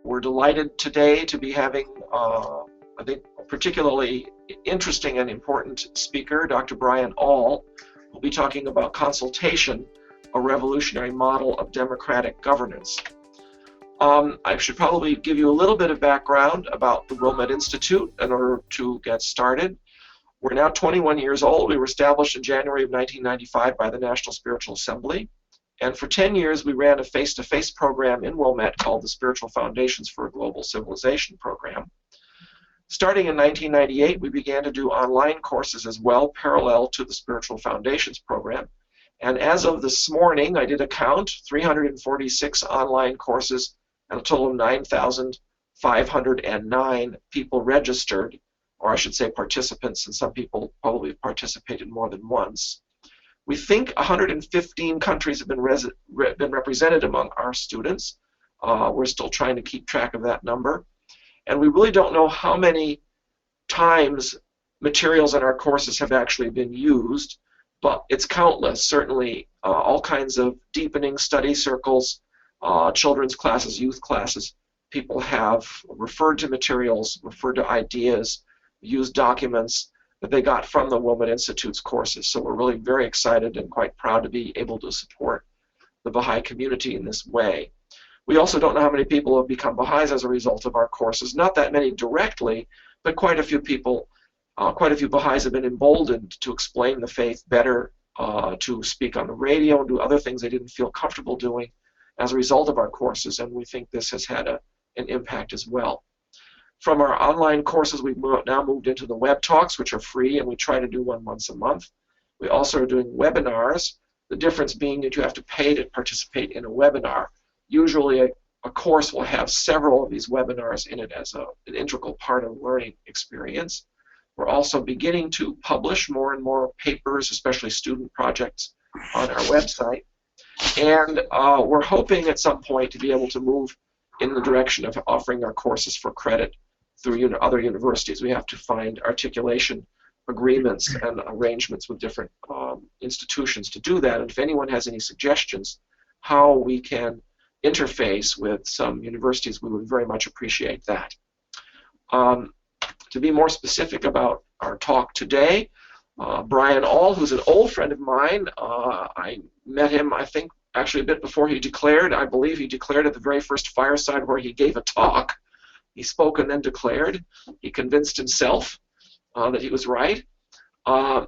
We're delighted today to be having, I think, a particularly interesting and important speaker, Dr. Brian Aull, who'll be talking about consultation, a revolutionary model of democratic governance. I should probably give you a little bit of background about the Wilmette Institute in order to get started. We're now 21 years old. We were established in January of 1995 by the National Spiritual Assembly. And for 10 years, we ran a face-to-face program in Wilmette called the Spiritual Foundations for a Global Civilization program. Starting in 1998, we began to do online courses as well, parallel to the Spiritual Foundations program. And as of this morning, I did a count, 346 online courses, and a total of 9,509 people registered, or I should say participants, and some people probably have participated more than once. We think 115 countries have been represented among our students. We're still trying to keep track of that number. And we really don't know how many times materials in our courses have actually been used, but it's countless. Certainly all kinds of deepening study circles, children's classes, youth classes. People have referred to materials, referred to ideas, used documents that they got from the Wilmette Institute's courses. So we're really very excited and quite proud to be able to support the Baha'i community in this way. We also don't know how many people have become Baha'is as a result of our courses. Not that many directly, but quite a few people, quite a few Baha'is have been emboldened to explain the faith better, to speak on the radio and do other things they didn't feel comfortable doing as a result of our courses, and we think this has had an impact as well. From our online courses, we've now moved into the web talks, which are free, and we try to do one once a month. We also are doing webinars, the difference being that you have to pay to participate in a webinar. Usually a course will have several of these webinars in it as an integral part of the learning experience. We're also beginning to publish more and more papers, especially student projects, on our website. And we're hoping at some point to be able to move in the direction of offering our courses for credit through other universities. We have to find articulation agreements and arrangements with different institutions to do that. And if anyone has any suggestions how we can interface with some universities, we would very much appreciate that. To be more specific about our talk today, Brian Aull, who's an old friend of mine, I met him, I think, actually a bit before he declared. I believe he declared at the very first fireside where he gave a talk. He spoke and then declared. He convinced himself that he was right.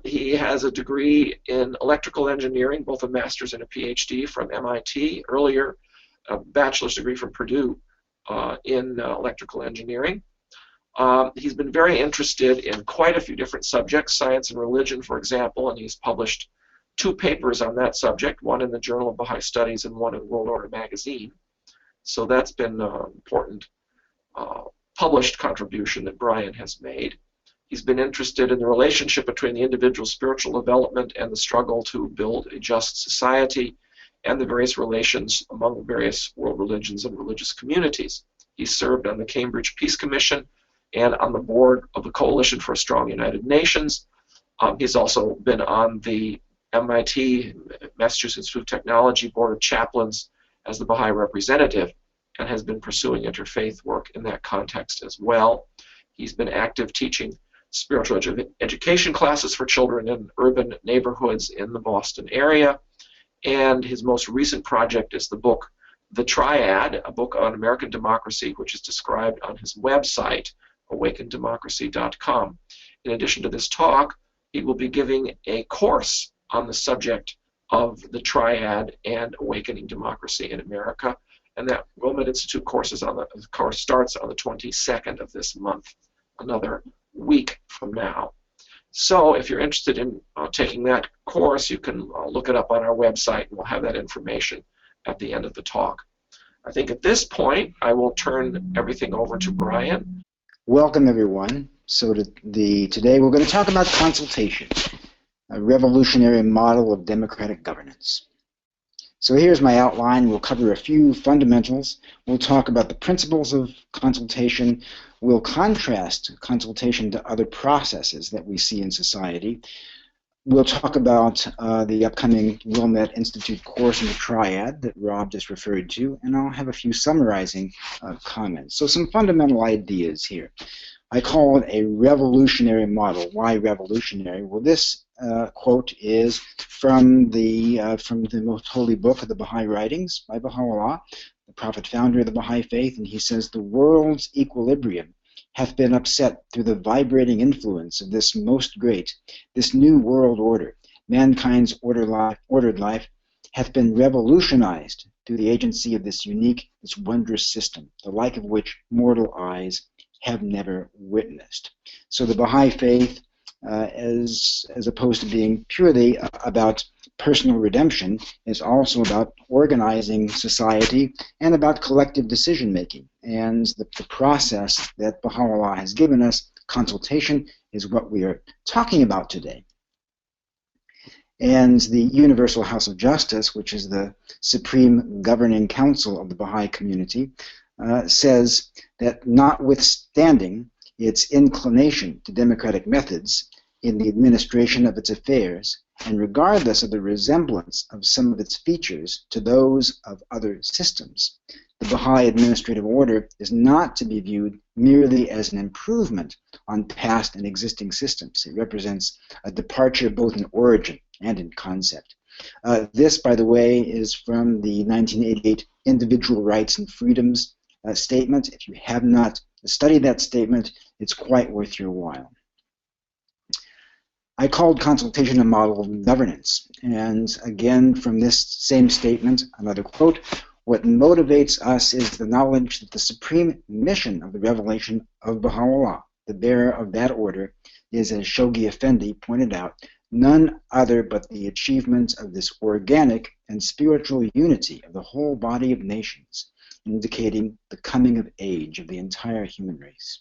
He has a degree in electrical engineering, both a master's and a PhD from MIT, earlier a bachelor's degree from Purdue in electrical engineering. He's been very interested in quite a few different subjects, science and religion, for example, and he's published 2 papers on that subject, one in the Journal of Baha'i Studies and one in World Order magazine. So that's been an important published contribution that Brian has made. He's been interested in the relationship between the individual's spiritual development and the struggle to build a just society, and the various relations among various world religions and religious communities. He served on the Cambridge Peace Commission and on the board of the Coalition for a Strong United Nations. He's also been on the MIT, Massachusetts Institute of Technology Board of Chaplains as the Baha'i representative, and has been pursuing interfaith work in that context as well. He's been active teaching spiritual education classes for children in urban neighborhoods in the Boston area. And his most recent project is the book, The Triad, a book on American democracy, which is described on his website, awakendemocracy.com. In addition to this talk, he will be giving a course on the subject of the Triad and awakening democracy in America. And that Wilmette Institute course starts on the 22nd of this month, another week from now. So if you're interested in taking that course, you can look it up on our website, and we'll have that information at the end of the talk. I think at this point, I will turn everything over to Brian. Welcome, everyone. So today we're going to talk about consultation, a revolutionary model of democratic governance. So here's my outline. We'll cover a few fundamentals. We'll talk about the principles of consultation. We'll contrast consultation to other processes that we see in society. We'll talk about the upcoming Wilmette Institute course in the Triad that Rob just referred to, and I'll have a few summarizing comments. So some fundamental ideas here. I call it a revolutionary model. Why revolutionary? Well, this quote is from the most holy book of the Baha'i writings by Baha'u'llah, the prophet founder of the Baha'i faith, and he says, "The world's equilibrium hath been upset through the vibrating influence of this most great, this new world order. Mankind's ordered life hath been revolutionized through the agency of this unique, this wondrous system, the like of which mortal eyes have never witnessed." So the Baha'i faith, as opposed to being purely about personal redemption, is also about organizing society and about collective decision-making. And the process that Baha'u'llah has given us, consultation, is what we are talking about today. And the Universal House of Justice, which is the supreme governing council of the Baha'i community, says that notwithstanding its inclination to democratic methods in the administration of its affairs, and regardless of the resemblance of some of its features to those of other systems, the Baha'i administrative order is not to be viewed merely as an improvement on past and existing systems. It represents a departure both in origin and in concept. This, by the way, is from the 1988 Individual Rights and Freedoms statement. If you have not studied that statement, it's quite worth your while. I called consultation a model of governance. And again, from this same statement, another quote, "What motivates us is the knowledge that the supreme mission of the revelation of Baha'u'llah, the bearer of that order, is, as Shoghi Effendi pointed out, none other but the achievement of this organic and spiritual unity of the whole body of nations, indicating the coming of age of the entire human race."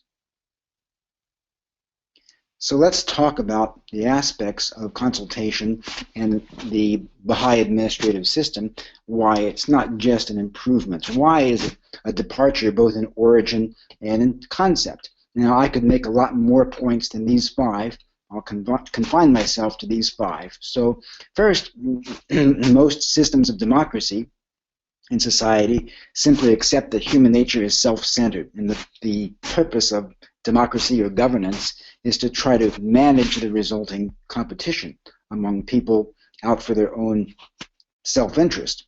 So let's talk about the aspects of consultation and the Baha'i administrative system, why it's not just an improvement. Why is it a departure both in origin and in concept? Now, I could make a lot more points than these five. I'll confine myself to these five. So first, most systems of democracy in society simply accept that human nature is self-centered, and the purpose of democracy or governance is to try to manage the resulting competition among people out for their own self-interest.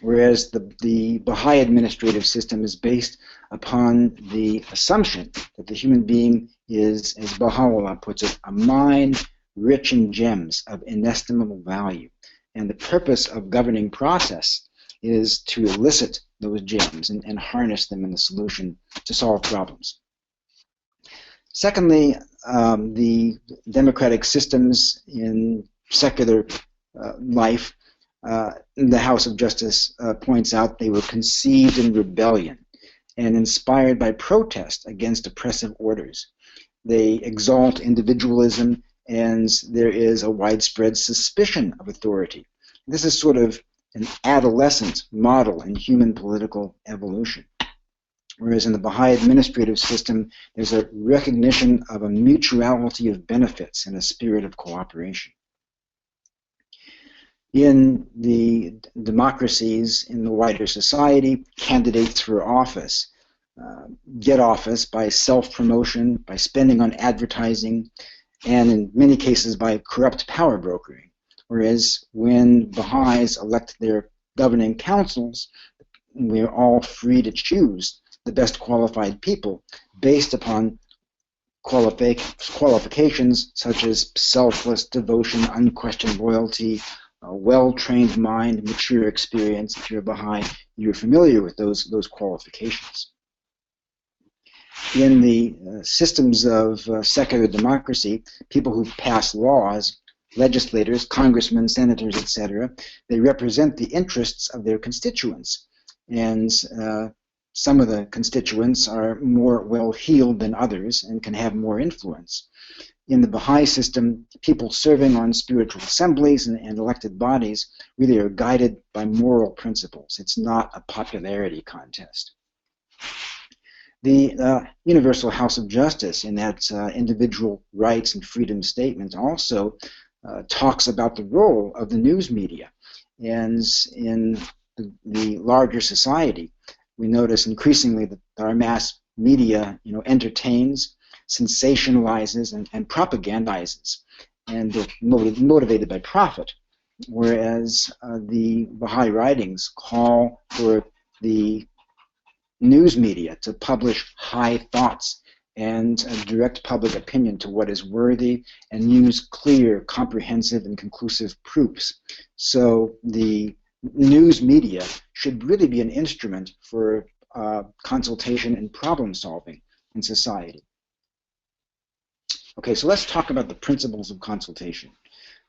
Whereas the Baha'i administrative system is based upon the assumption that the human being is, as Baha'u'llah puts it, a mind rich in gems of inestimable value. And the purpose of governing process is to elicit those gems and harness them in the solution to solve problems. Secondly, the democratic systems in secular life, the House of Justice points out, they were conceived in rebellion and inspired by protest against oppressive orders. They exalt individualism, and there is a widespread suspicion of authority. This is sort of an adolescent model in human political evolution. Whereas in the Baha'i administrative system, there's a recognition of a mutuality of benefits and a spirit of cooperation. In the democracies in the wider society, candidates for office get office by self-promotion, by spending on advertising, and in many cases by corrupt power brokering. Whereas when Baha'is elect their governing councils, we're all free to choose the best qualified people based upon qualifications such as selfless devotion, unquestioned loyalty, a well-trained mind, mature experience. If you're a Baha'i, you're familiar with those qualifications. In the systems of secular democracy, people who pass laws, legislators, congressmen, senators, etc., they represent the interests of their constituents. And some of the constituents are more well-heeled than others and can have more influence. In the Baha'i system, people serving on spiritual assemblies and elected bodies really are guided by moral principles. It's not a popularity contest. The Universal House of Justice, in that individual rights and freedom statement, also talks about the role of the news media. And in the larger society, we notice increasingly that our mass media, entertains, sensationalizes, and propagandizes, and they're motivated by profit. Whereas the Baha'i writings call for the news media to publish high thoughts and direct public opinion to what is worthy and use clear, comprehensive, and conclusive proofs. So the news media should really be an instrument for consultation and problem solving in society. Okay, so let's talk about the principles of consultation.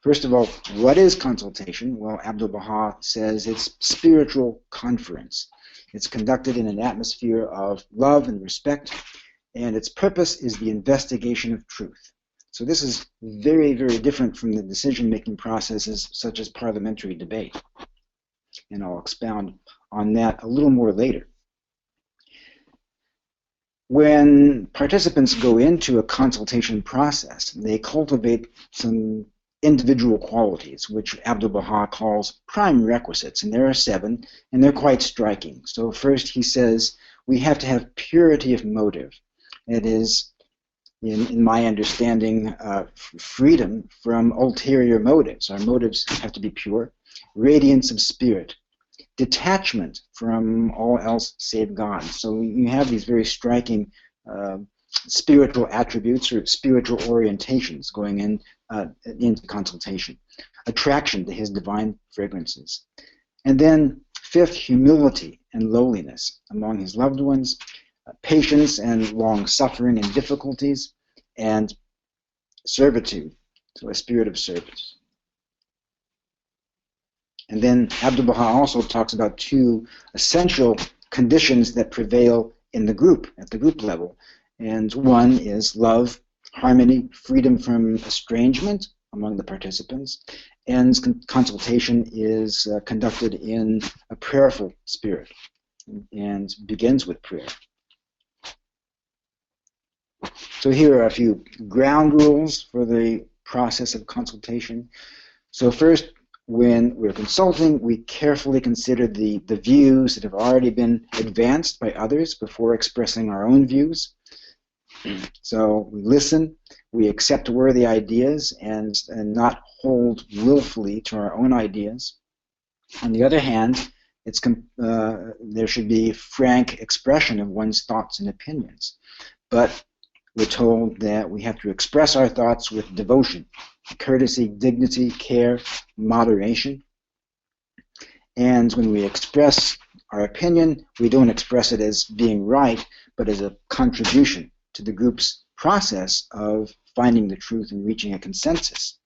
First of all, what is consultation? Well, Abdu'l-Baha says it's spiritual conference. It's conducted in an atmosphere of love and respect, and its purpose is the investigation of truth. So this is very, very different from the decision-making processes such as parliamentary debate. And I'll expound on that a little more later. When participants go into a consultation process, they cultivate some individual qualities, which Abdu'l-Baha calls prime requisites, and there are 7, and they're quite striking. So first he says we have to have purity of motive. It is, in my understanding, freedom from ulterior motives. Our motives have to be pure. Radiance of spirit. Detachment from all else save God. So you have these very striking spiritual attributes or spiritual orientations going into consultation. Attraction to his divine fragrances. And then 5th, humility and lowliness among his loved ones, patience and long suffering and difficulties, and servitude, so a spirit of service. And then Abdu'l-Baha also talks about 2 essential conditions that prevail in the group, at the group level. And one is love, harmony, freedom from estrangement among the participants, and consultation is conducted in a prayerful spirit and begins with prayer. So here are a few ground rules for the process of consultation. So first, when we're consulting, we carefully consider the views that have already been advanced by others before expressing our own views. So we listen, we accept worthy ideas and not hold willfully to our own ideas. On the other hand, there should be frank expression of one's thoughts and opinions. But we're told that we have to express our thoughts with devotion, courtesy, dignity, care, moderation. And when we express our opinion, we don't express it as being right, but as a contribution to the group's process of finding the truth and reaching a consensus.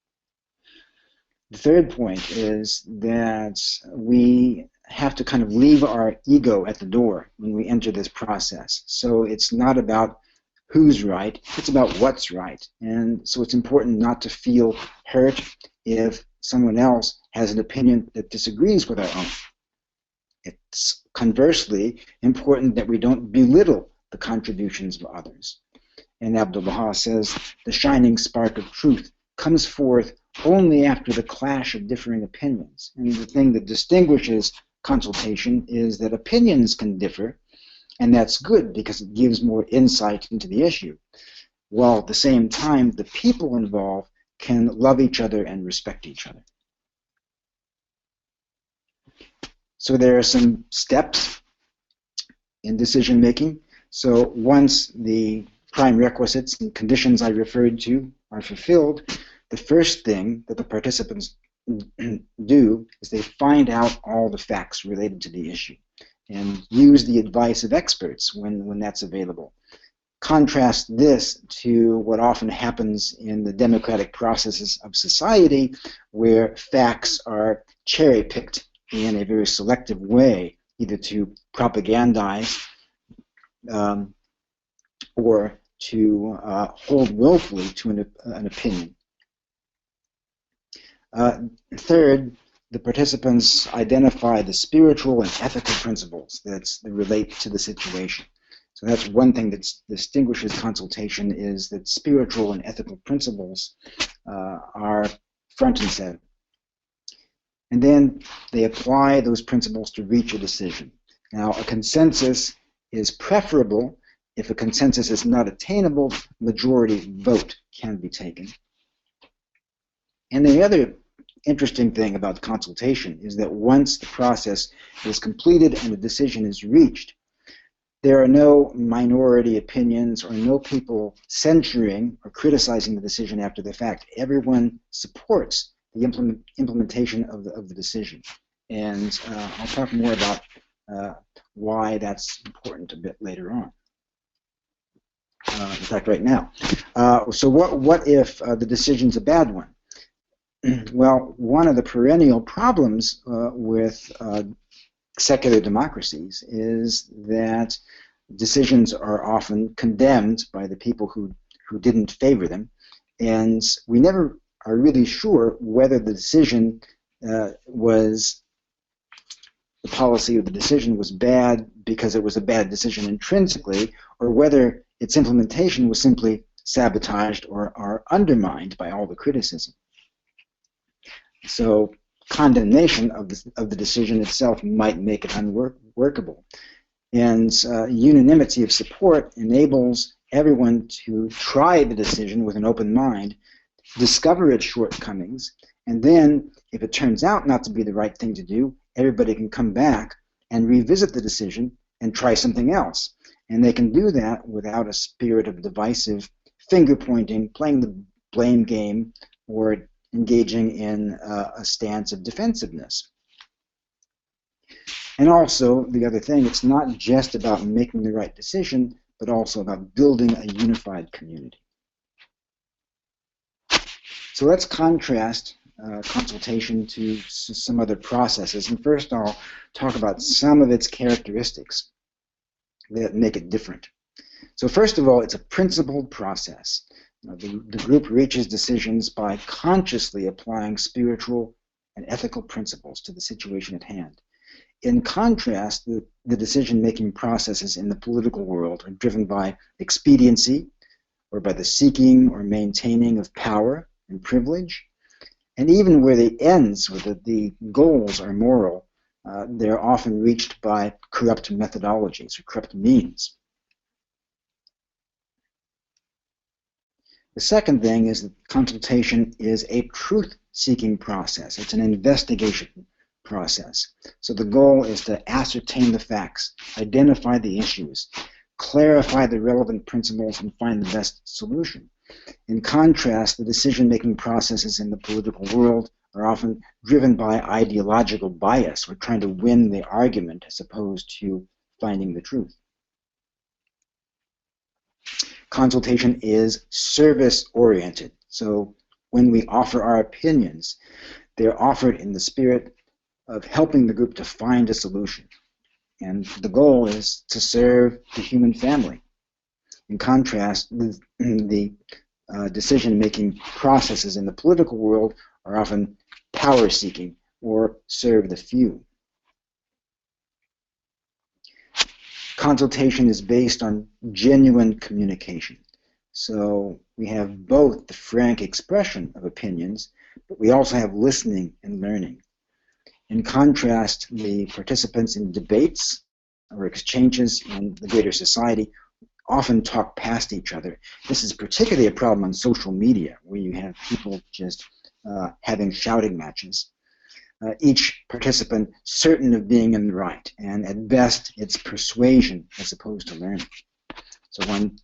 The third point is that we have to kind of leave our ego at the door when we enter this process. So it's not about who's right, it's about what's right. And so it's important not to feel hurt if someone else has an opinion that disagrees with our own. It's conversely important that we don't belittle the contributions of others. And Abdu'l-Baha says the shining spark of truth comes forth only after the clash of differing opinions. And the thing that distinguishes consultation is that opinions can differ, and that's good because it gives more insight into the issue, while at the same time the people involved can love each other and respect each other. So there are some steps in decision making. So once the prime requisites and conditions I referred to are fulfilled, the first thing that the participants do is they find out all the facts related to the issue and use the advice of experts when that's available. Contrast this to what often happens in the democratic processes of society, where facts are cherry-picked in a very selective way, either to propagandize or to hold willfully to an opinion. Third, the participants identify the spiritual and ethical principles that relate to the situation. So that's one thing that distinguishes consultation, is that spiritual and ethical principles are front and center. And then they apply those principles to reach a decision. Now, a consensus is preferable. If a consensus is not attainable, majority vote can be taken. And the other interesting thing about consultation is that once the process is completed and the decision is reached, there are no minority opinions or no people censuring or criticizing the decision after the fact. Everyone supports the implementation of the decision. And I'll talk more about why that's important a bit later on. In fact, right now. So what if the decision's a bad one? Well, one of the perennial problems with secular democracies is that decisions are often condemned by the people who didn't favor them, and we never are really sure whether the decision was, the policy of the decision was bad because it was a bad decision intrinsically, or whether its implementation was simply sabotaged or undermined by all the criticism. So condemnation of the decision itself might make it unworkable. And unanimity of support enables everyone to try the decision with an open mind, discover its shortcomings, and then, if it turns out not to be the right thing to do, everybody can come back and revisit the decision and try something else. And they can do that without a spirit of divisive finger-pointing, playing the blame game, or engaging in a stance of defensiveness. And also, the other thing, it's not just about making the right decision, but also about building a unified community. So let's contrast consultation to some other processes. And first I'll talk about some of its characteristics that make it different. So first of all, it's a principled process. The group reaches decisions by consciously applying spiritual and ethical principles to the situation at hand. In contrast, the decision-making processes in the political world are driven by expediency, or by the seeking or maintaining of power and privilege. And even where the ends, or the goals are moral, they're often reached by corrupt methodologies or corrupt means. The second thing is that consultation is a truth-seeking process. It's an investigation process. So the goal is to ascertain the facts, identify the issues, clarify the relevant principles, and find the best solution. In contrast, the decision-making processes in the political world are often driven by ideological bias, or trying to win the argument as opposed to finding the truth. Consultation is service-oriented. So when we offer our opinions, they're offered in the spirit of helping the group to find a solution. And the goal is to serve the human family. In contrast, the decision-making processes in the political world are often power-seeking or serve the few. Consultation is based on genuine communication. So we have both the frank expression of opinions, but we also have listening and learning. In contrast, the participants in debates or exchanges in the greater society often talk past each other. This is particularly a problem on social media, where you have people just having shouting matches. Each participant certain of being in the right, and at best it's persuasion as opposed to learning. So one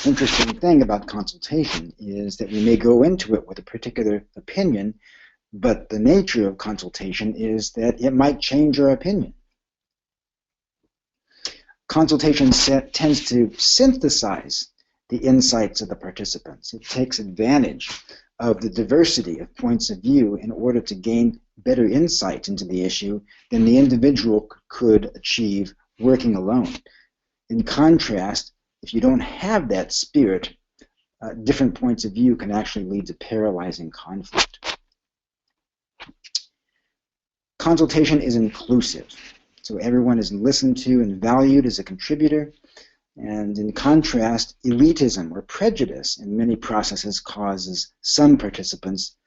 interesting thing about consultation is that we may go into it with a particular opinion, but the nature of consultation is that it might change our opinion. Consultation tends to synthesize the insights of the participants. It takes advantage of the diversity of points of view in order to gain better insight into the issue than the individual could achieve working alone. In contrast, if you don't have that spirit, different points of view can actually lead to paralyzing conflict. Consultation is inclusive, so everyone is listened to and valued as a contributor. And in contrast, elitism or prejudice in many processes causes some participants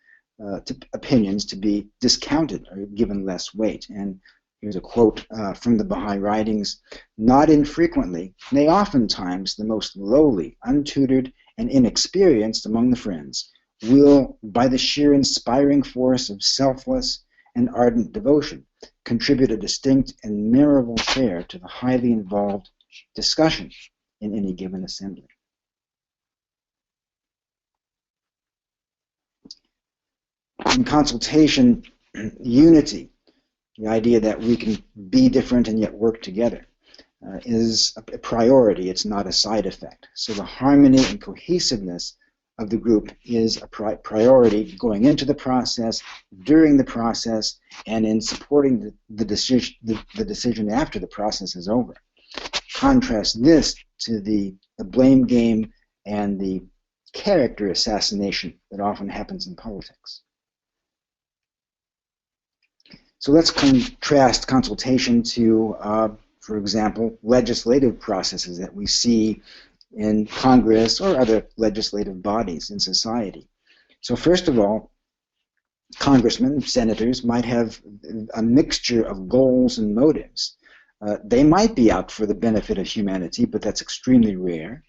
opinions to be discounted or given less weight. And here's a quote from the Baha'i writings: "Not infrequently, nay oftentimes, the most lowly, untutored, and inexperienced among the friends will, by the sheer inspiring force of selfless and ardent devotion, contribute a distinct and memorable share to the highly involved discussion in any given assembly." In consultation, unity, the idea that we can be different and yet work together, is a priority. It's not a side effect. So the harmony and cohesiveness of the group is a priority going into the process, during the process, and in supporting the decision after the process is over. Contrast this to the blame game and the character assassination that often happens in politics. So let's contrast consultation to, for example, legislative processes that we see in Congress or other legislative bodies in society. So first of all, congressmen, senators might have a mixture of goals and motives. They might be out for the benefit of humanity, but that's extremely rare.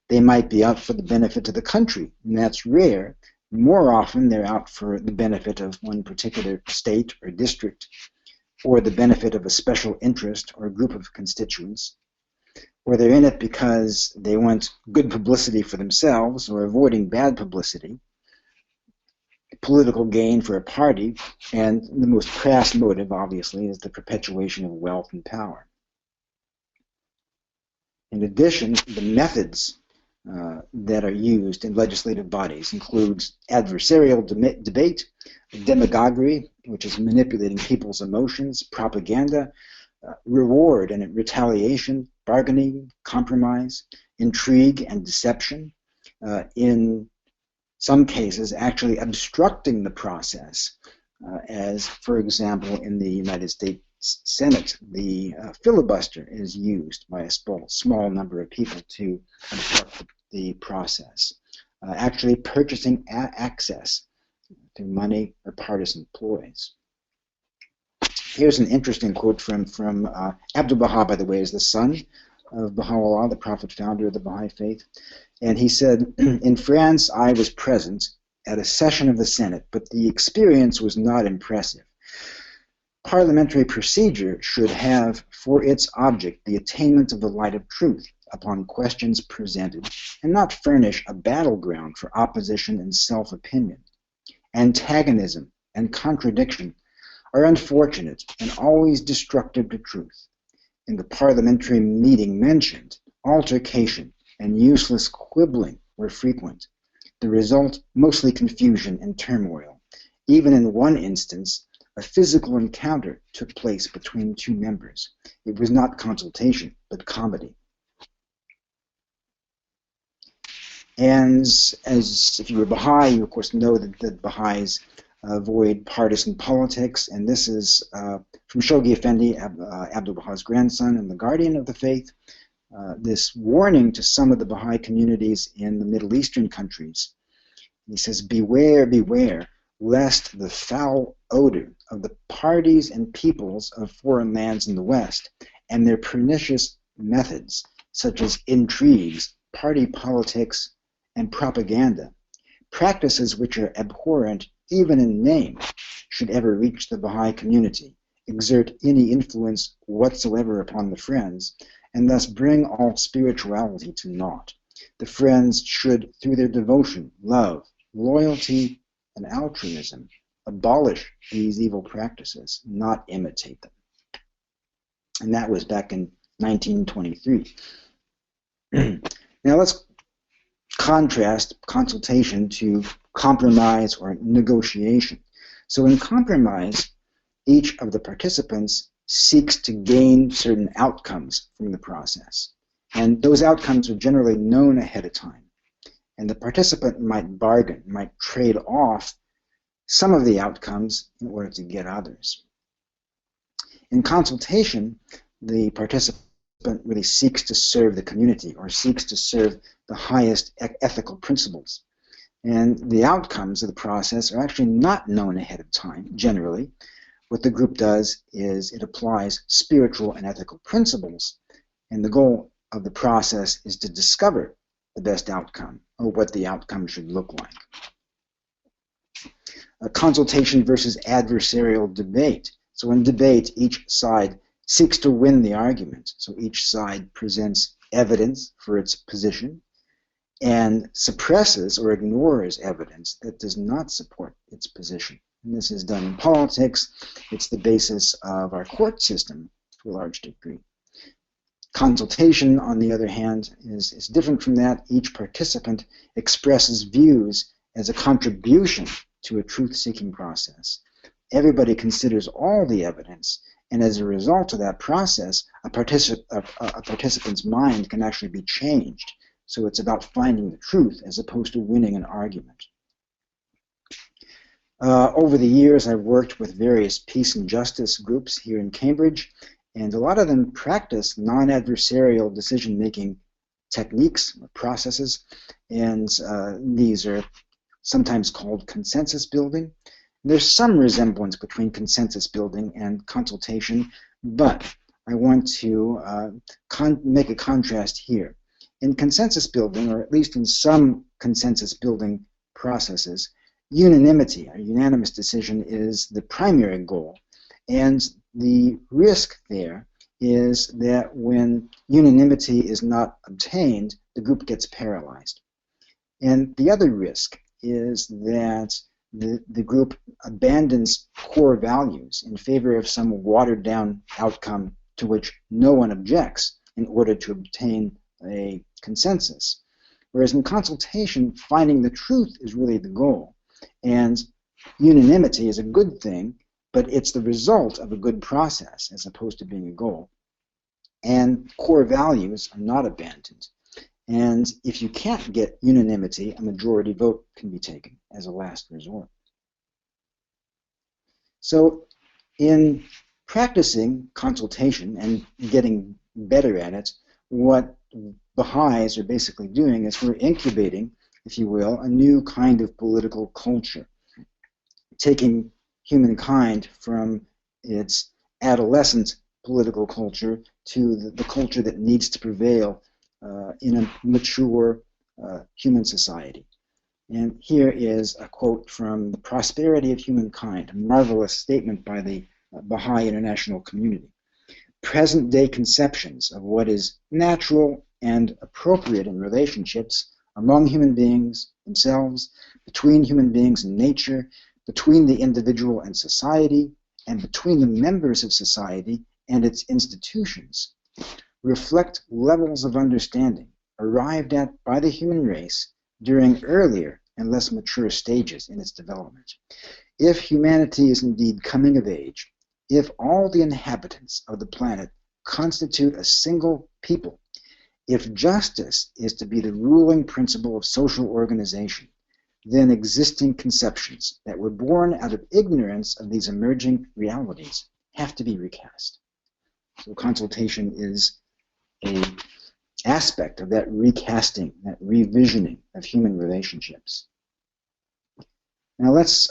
They might be out for the benefit of the country, and that's rare. More often, they're out for the benefit of one particular state or district, or the benefit of a special interest or group of constituents, or they're in it because they want good publicity for themselves or avoiding bad publicity, political gain for a party, and the most crass motive, obviously, is the perpetuation of wealth and power. In addition, the methods that are used in legislative bodies includes adversarial debate, demagoguery, which is manipulating people's emotions, propaganda, reward and retaliation, bargaining, compromise, intrigue and deception, in some cases actually obstructing the process, as, for example, in the United States Senate, the filibuster is used by a small number of people to obstruct the process, actually purchasing access through money or partisan ploys. Here's an interesting quote from Abdu'l-Baha, by the way, is the son of Baha'u'llah, the prophet founder of the Baha'i faith. And he said, "In France, I was present at a session of the Senate, but the experience was not impressive. Parliamentary procedure should have for its object the attainment of the light of truth upon questions presented, and not furnish a battleground for opposition and self-opinion. Antagonism and contradiction are unfortunate and always destructive to truth. In the parliamentary meeting mentioned, altercation and useless quibbling were frequent. The result, mostly confusion and turmoil. Even in one instance, a physical encounter took place between two members. It was not consultation, but comedy." And as if you were Baha'i, you of course know that Baha'is avoid partisan politics, and this is from Shoghi Effendi, Abdu'l-Baha's grandson and the guardian of the faith, this warning to some of the Baha'i communities in the Middle Eastern countries. He says, "Beware, beware, lest the foul odor of the parties and peoples of foreign lands in the West and their pernicious methods, such as intrigues, party politics, and propaganda, practices which are abhorrent even in name, should ever reach the Baha'i community, exert any influence whatsoever upon the Friends, and thus bring all spirituality to naught. The Friends should, through their devotion, love, loyalty, and altruism, abolish these evil practices, not imitate them." And that was back in 1923. Now let's contrast consultation to compromise or negotiation. So in compromise, each of the participants seeks to gain certain outcomes from the process. And those outcomes are generally known ahead of time. And the participant might bargain, might trade off some of the outcomes in order to get others. In consultation, the participant really seeks to serve the community or seeks to serve the highest ethical principles. And the outcomes of the process are actually not known ahead of time, generally. What the group does is it applies spiritual and ethical principles, and the goal of the process is to discover the best outcome, or what the outcome should look like. A consultation versus adversarial debate. So in debate, each side seeks to win the argument. So each side presents evidence for its position and suppresses or ignores evidence that does not support its position. And this is done in politics. It's the basis of our court system to a large degree. Consultation, on the other hand, is different from that. Each participant expresses views as a contribution to a truth-seeking process. Everybody considers all the evidence, and as a result of that process, a participant's mind can actually be changed. So it's about finding the truth as opposed to winning an argument. Over the years, I've worked with various peace and justice groups here in Cambridge, and a lot of them practice non-adversarial decision-making techniques or processes, and these are sometimes called consensus building. There's some resemblance between consensus building and consultation, but I want to make a contrast here. In consensus building, or at least in some consensus building processes, unanimity, or unanimous decision, is the primary goal. And the risk there is that when unanimity is not obtained, the group gets paralyzed. And the other risk is that the group abandons core values in favor of some watered-down outcome to which no one objects in order to obtain a consensus. Whereas in consultation, finding the truth is really the goal. And unanimity is a good thing, but it's the result of a good process as opposed to being a goal. And core values are not abandoned. And if you can't get unanimity, a majority vote can be taken as a last resort. So in practicing consultation and getting better at it, what Baha'is are basically doing is we're incubating, if you will, a new kind of political culture, taking humankind from its adolescent political culture to the culture that needs to prevail in a mature human society. And here is a quote from The Prosperity of Humankind, a marvelous statement by the Baha'i international community. Present-day conceptions of what is natural and appropriate in relationships among human beings themselves, between human beings and nature, between the individual and society, and between the members of society and its institutions, reflect levels of understanding arrived at by the human race during earlier and less mature stages in its development. If humanity is indeed coming of age, if all the inhabitants of the planet constitute a single people, if justice is to be the ruling principle of social organization, then existing conceptions that were born out of ignorance of these emerging realities have to be recast. So consultation is an aspect of that recasting, that revisioning of human relationships. Now let's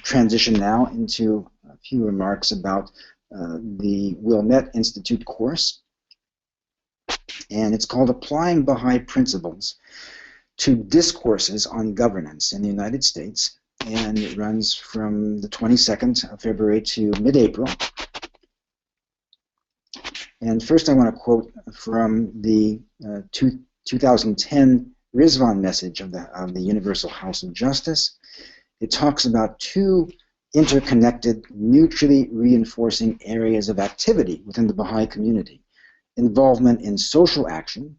transition now into a few remarks about the Wilmette Institute course. And it's called Applying Baha'i Principles to Discourses on Governance in the United States. And it runs from the 22nd of February to mid-April. And first I want to quote from the 2010 Rizvan message of the Universal House of Justice. It talks about two interconnected, mutually reinforcing areas of activity within the Baha'i community: involvement in social action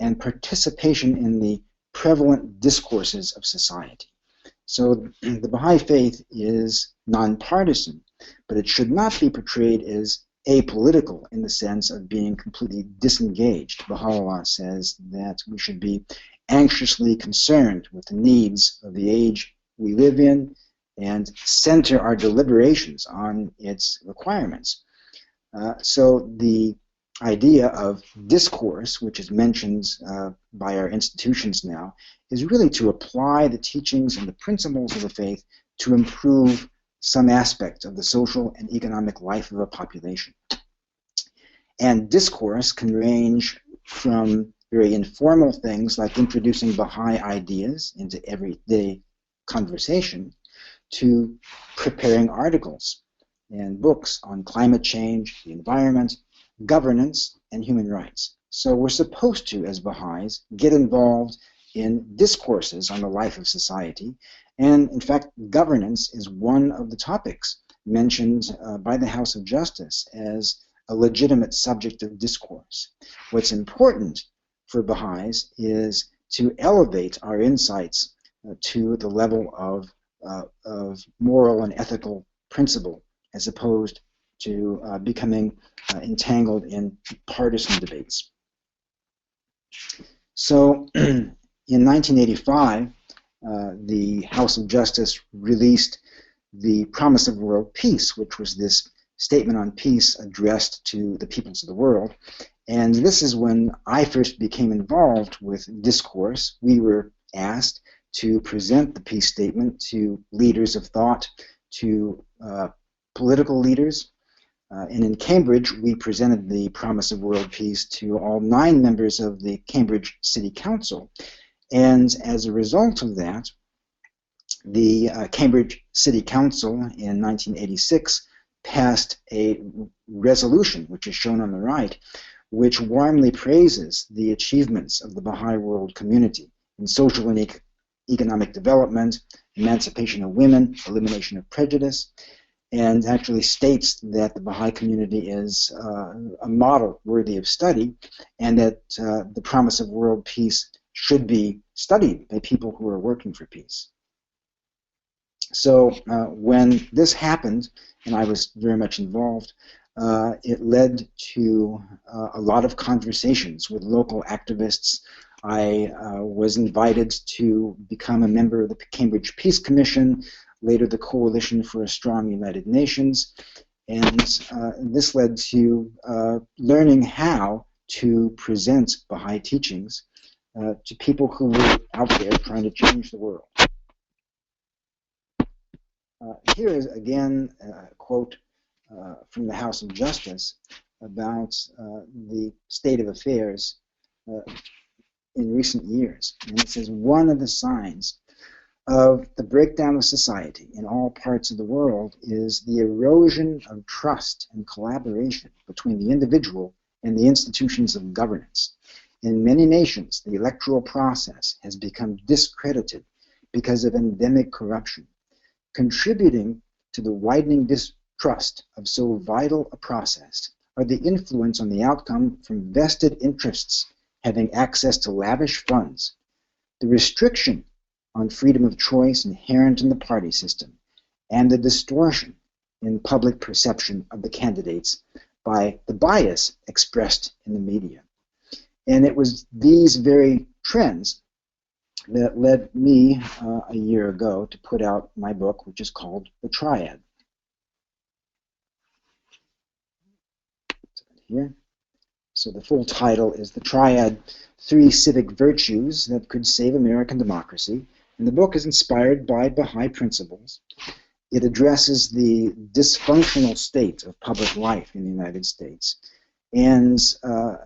and participation in the prevalent discourses of society. So the Baha'i faith is nonpartisan, but it should not be portrayed as apolitical in the sense of being completely disengaged. Baha'u'llah says that we should be anxiously concerned with the needs of the age we live in and center our deliberations on its requirements. So the idea of discourse, which is mentioned by our institutions now, is really to apply the teachings and the principles of the faith to improve some aspect of the social and economic life of a population. And discourse can range from very informal things like introducing Baha'i ideas into everyday conversation to preparing articles and books on climate change, the environment, governance, and human rights. So we're supposed to, as Baha'is, get involved in discourses on the life of society. And in fact, governance is one of the topics mentioned by the House of Justice as a legitimate subject of discourse. What's important for Baha'is is to elevate our insights to the level of moral and ethical principle, as opposed to becoming entangled in partisan debates. So in 1985, the House of Justice released the Promise of World Peace, which was this statement on peace addressed to the peoples of the world. And this is when I first became involved with discourse. We were asked to present the peace statement to leaders of thought, to political leaders. And in Cambridge, we presented the Promise of World Peace to all 9 members of the Cambridge City Council. And as a result of that, the Cambridge City Council in 1986 passed a resolution, which is shown on the right, which warmly praises the achievements of the Baha'i world community in social and economic development, emancipation of women, elimination of prejudice, and actually states that the Baha'i community is a model worthy of study, and that the Promise of World Peace should be studied by people who are working for peace. So when this happened, and I was very much involved, it led to a lot of conversations with local activists. I was invited to become a member of the Cambridge Peace Commission, later the Coalition for a Strong United Nations, and this led to learning how to present Baha'i teachings to people who were out there trying to change the world. Here is again a quote from the House of Justice about the state of affairs in recent years. And it says, one of the signs of the breakdown of society in all parts of the world is the erosion of trust and collaboration between the individual and the institutions of governance. In many nations, the electoral process has become discredited because of endemic corruption. Contributing to the widening distrust of so vital a process are the influence on the outcome from vested interests having access to lavish funds, the restriction on freedom of choice inherent in the party system, and the distortion in public perception of the candidates by the bias expressed in the media. And it was these very trends that led me a year ago to put out my book, which is called The Triad. Here. So the full title is The Triad, 3 Civic Virtues That Could Save American Democracy. And the book is inspired by Baha'i principles. It addresses the dysfunctional state of public life in the United States. And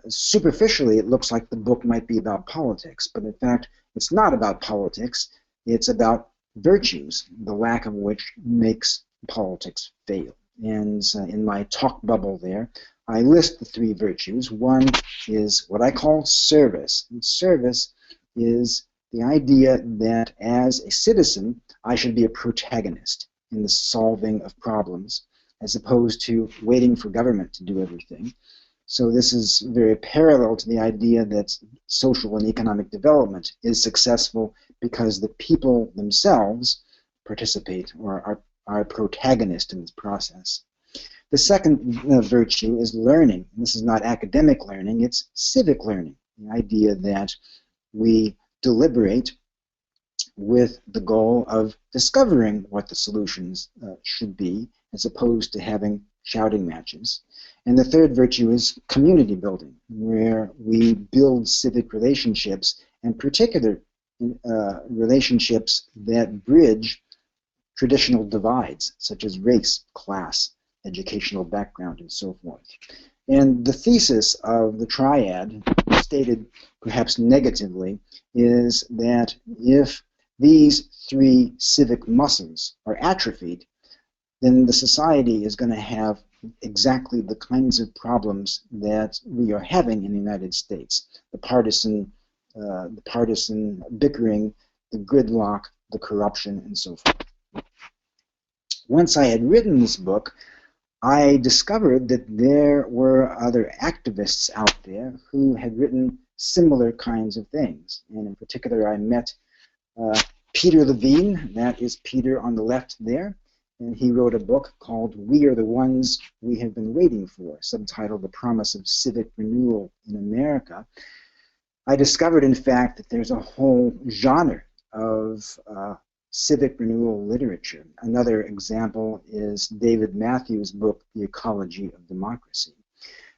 superficially, it looks like the book might be about politics, but in fact, it's not about politics. It's about virtues, the lack of which makes politics fail. And in my talk bubble there, I list the 3 virtues. One is what I call service. And service is the idea that as a citizen, I should be a protagonist in the solving of problems, as opposed to waiting for government to do everything. So this is very parallel to the idea that social and economic development is successful because the people themselves participate or are protagonists in this process. The second virtue is learning. And this is not academic learning, it's civic learning. The idea that we deliberate with the goal of discovering what the solutions should be, as opposed to having shouting matches. And the third virtue is community building, where we build civic relationships, and particular relationships that bridge traditional divides, such as race, class, educational background, and so forth. And the thesis of the Triad, stated perhaps negatively, is that if these three civic muscles are atrophied, then the society is going to have exactly the kinds of problems that we are having in the United States: the partisan bickering, the gridlock, the corruption, and so forth. Once I had written this book, I discovered that there were other activists out there who had written similar kinds of things. And in particular, I met Peter Levine, that is Peter on the left there, and he wrote a book called We Are the Ones We Have Been Waiting For, subtitled The Promise of Civic Renewal in America. I discovered, in fact, that there's a whole genre of civic renewal literature. Another example is David Matthews' book, The Ecology of Democracy.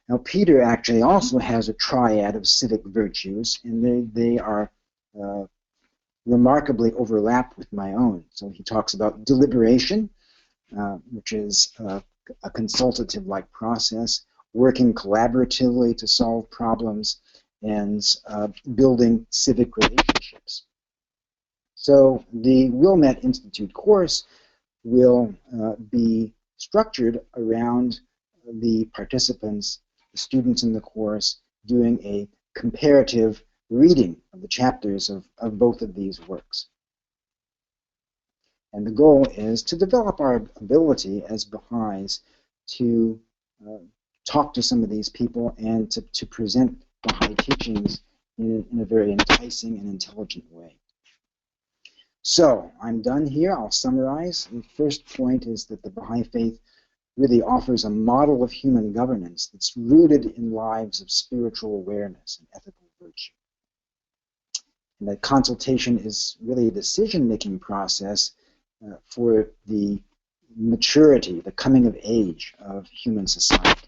Now, Peter actually also has a triad of civic virtues, and they are remarkably overlap with my own. So he talks about deliberation, which is a consultative-like process, working collaboratively to solve problems, and building civic relationships. So the Wilmette Institute course will be structured around the participants, the students in the course, doing a comparative reading of the chapters of both of these works. And the goal is to develop our ability as Baha'is to talk to some of these people and to present Baha'i teachings in a very enticing and intelligent way. So, I'm done here. I'll summarize. The first point is that the Baha'i faith really offers a model of human governance that's rooted in lives of spiritual awareness and ethical virtue. And that consultation is really a decision-making process for the maturity, the coming of age of human society.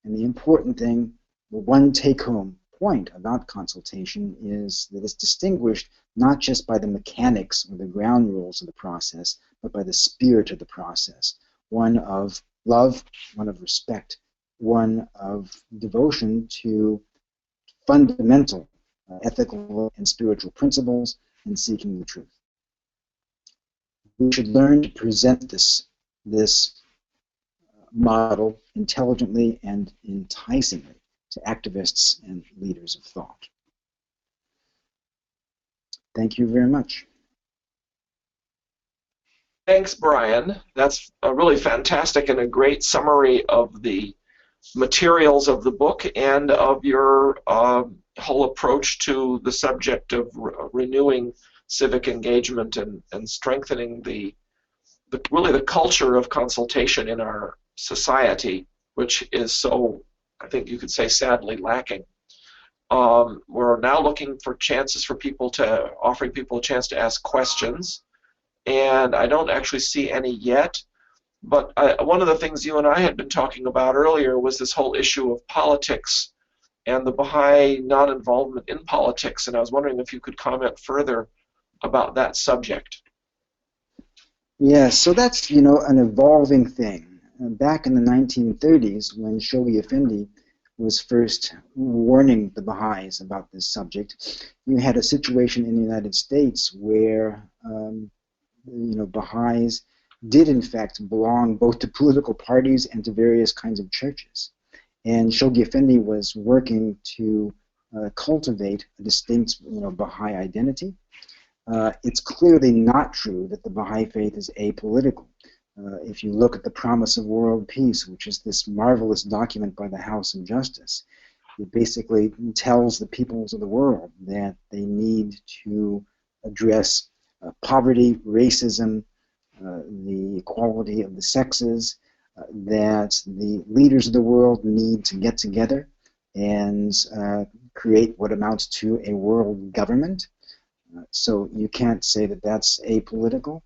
And the important thing, the one take-home point about consultation, is that it's distinguished not just by the mechanics or the ground rules of the process, but by the spirit of the process, one of love, one of respect, one of devotion to fundamental ethical and spiritual principles and seeking the truth. We should learn to present this model intelligently and enticingly to activists and leaders of thought. Thank you very much. Thanks, Brian. That's a really fantastic and a great summary of the materials of the book and of your whole approach to the subject of renewing civic engagement and strengthening really the culture of consultation in our society, which is so, I think you could say, sadly lacking. We're now looking for chances for people offering people a chance to ask questions, and I don't actually see any yet. But one of the things you and I had been talking about earlier was this whole issue of politics and the Baha'i non-involvement in politics, and I was wondering if you could comment further about that subject. Yes, so that's, an evolving thing. Back in the 1930s, when Shoghi Effendi was first warning the Baha'is about this subject, you had a situation in the United States where, Baha'is did in fact belong both to political parties and to various kinds of churches. And Shoghi Effendi was working to cultivate a distinct, Baha'i identity. It's clearly not true that the Baha'i faith is apolitical. If you look at the Promise of World Peace, which is this marvelous document by the House of Justice, it basically tells the peoples of the world that they need to address poverty, racism, the equality of the sexes, that the leaders of the world need to get together and create what amounts to a world government. So you can't say that that's apolitical.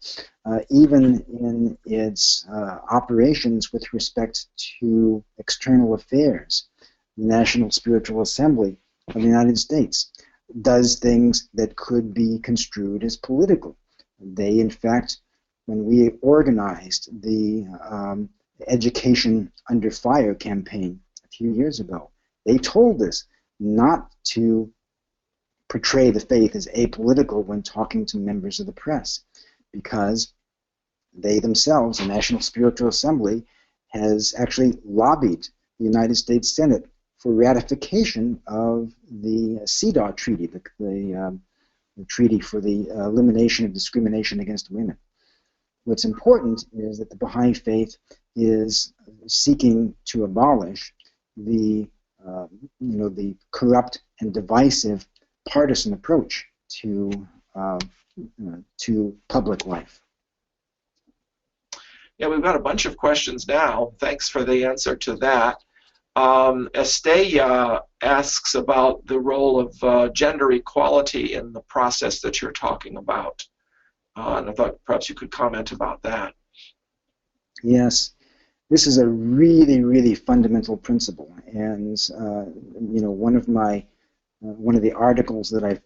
Even in its operations with respect to external affairs, the National Spiritual Assembly of the United States does things that could be construed as political. They, in fact, when we organized the Education Under Fire campaign a few years ago, they told us not to portray the faith as apolitical when talking to members of the press, because they themselves, the National Spiritual Assembly, has actually lobbied the United States Senate for ratification of the CEDAW Treaty, the Treaty for the Elimination of Discrimination Against Women. What's important is that the Baha'i faith is seeking to abolish the, the corrupt and divisive partisan approach to public life. Yeah, we've got a bunch of questions now. Thanks for the answer to that. Estella asks about the role of gender equality in the process that you're talking about. And I thought perhaps you could comment about that. Yes, this is a really, really fundamental principle. And, one of the articles that I've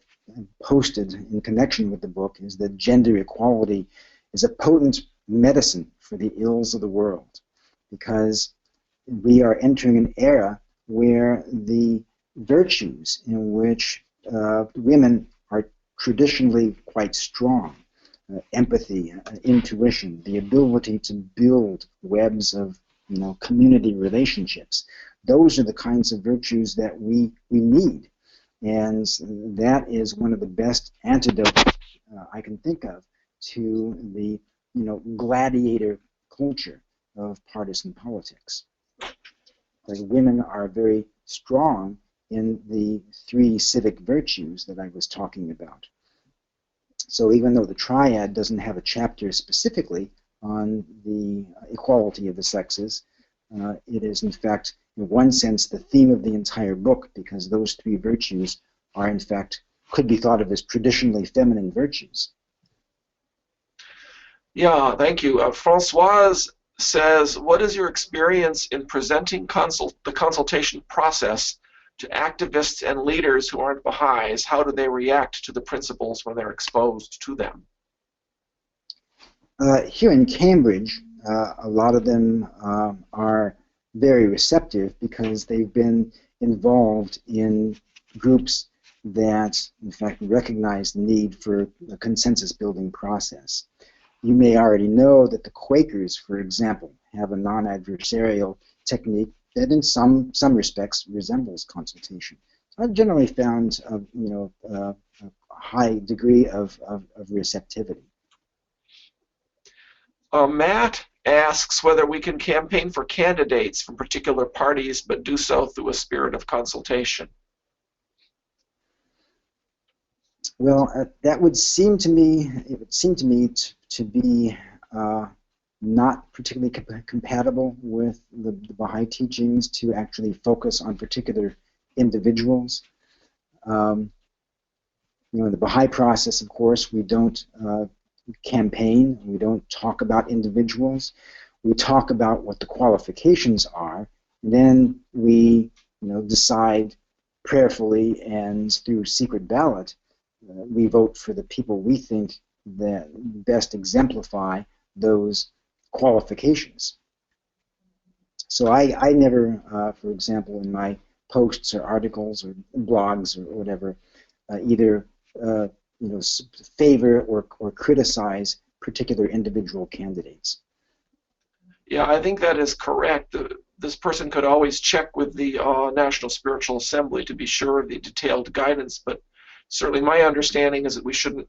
posted in connection with the book is that gender equality is a potent medicine for the ills of the world, because we are entering an era where the virtues in which women are traditionally quite strong, empathy, intuition, the ability to build webs of community relationships, those are the kinds of virtues that we need. And that is one of the best antidotes I can think of to the gladiator culture of partisan politics. Like, women are very strong in the 3 civic virtues that I was talking about. So even though the Triad doesn't have a chapter specifically on the equality of the sexes, it is in fact, in one sense, the theme of the entire book, because those 3 virtues are in fact, could be thought of as traditionally feminine virtues. Yeah, thank you. Françoise says, what is your experience in presenting the consultation process to activists and leaders who aren't Baha'is? How do they react to the principles when they're exposed to them? Here in Cambridge, a lot of them are very receptive because they've been involved in groups that, in fact, recognize the need for a consensus-building process. You may already know that the Quakers, for example, have a non-adversarial technique that in some respects resembles consultation. So I've generally found a high degree of receptivity. Matt asks whether we can campaign for candidates from particular parties but do so through a spirit of consultation. Well, that would seem to me, to be not particularly compatible with the Baha'i teachings to actually focus on particular individuals. In the Baha'i process, of course, we don't campaign, we don't talk about individuals. We talk about what the qualifications are, and then we decide prayerfully and through secret ballot, we vote for the people we think that best exemplify those qualifications. So I never, for example, in my posts or articles or blogs or whatever, either favor or criticize particular individual candidates. Yeah, I think that is correct. This person could always check with the National Spiritual Assembly to be sure of the detailed guidance, but certainly my understanding is that we shouldn't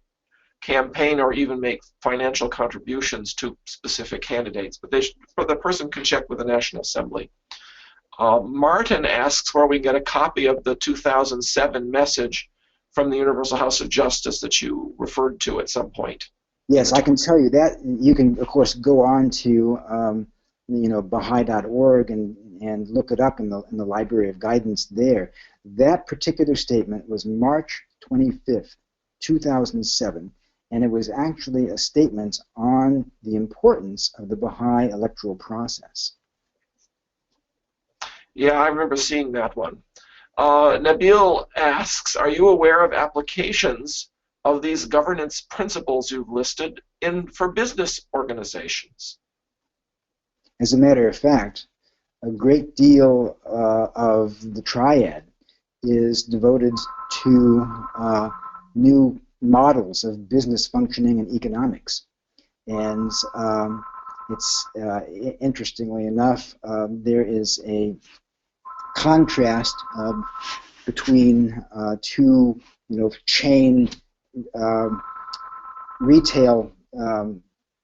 campaign or even make financial contributions to specific candidates, but the person can check with the National Assembly. Martin asks where we can get a copy of the 2007 message from the Universal House of Justice that you referred to at some point. Yes, I can tell you that. You can, of course, go on to Baha'i.org and look it up in the Library of Guidance there. That particular statement was March 25th, 2007, and it was actually a statement on the importance of the Baha'i electoral process. Yeah, I remember seeing that one. Nabil asks, are you aware of applications of these governance principles you've listed for business organizations? As a matter of fact, a great deal of the Triad is devoted to new models of business functioning and economics. And it's interestingly enough, there is a contrast between two, chain retail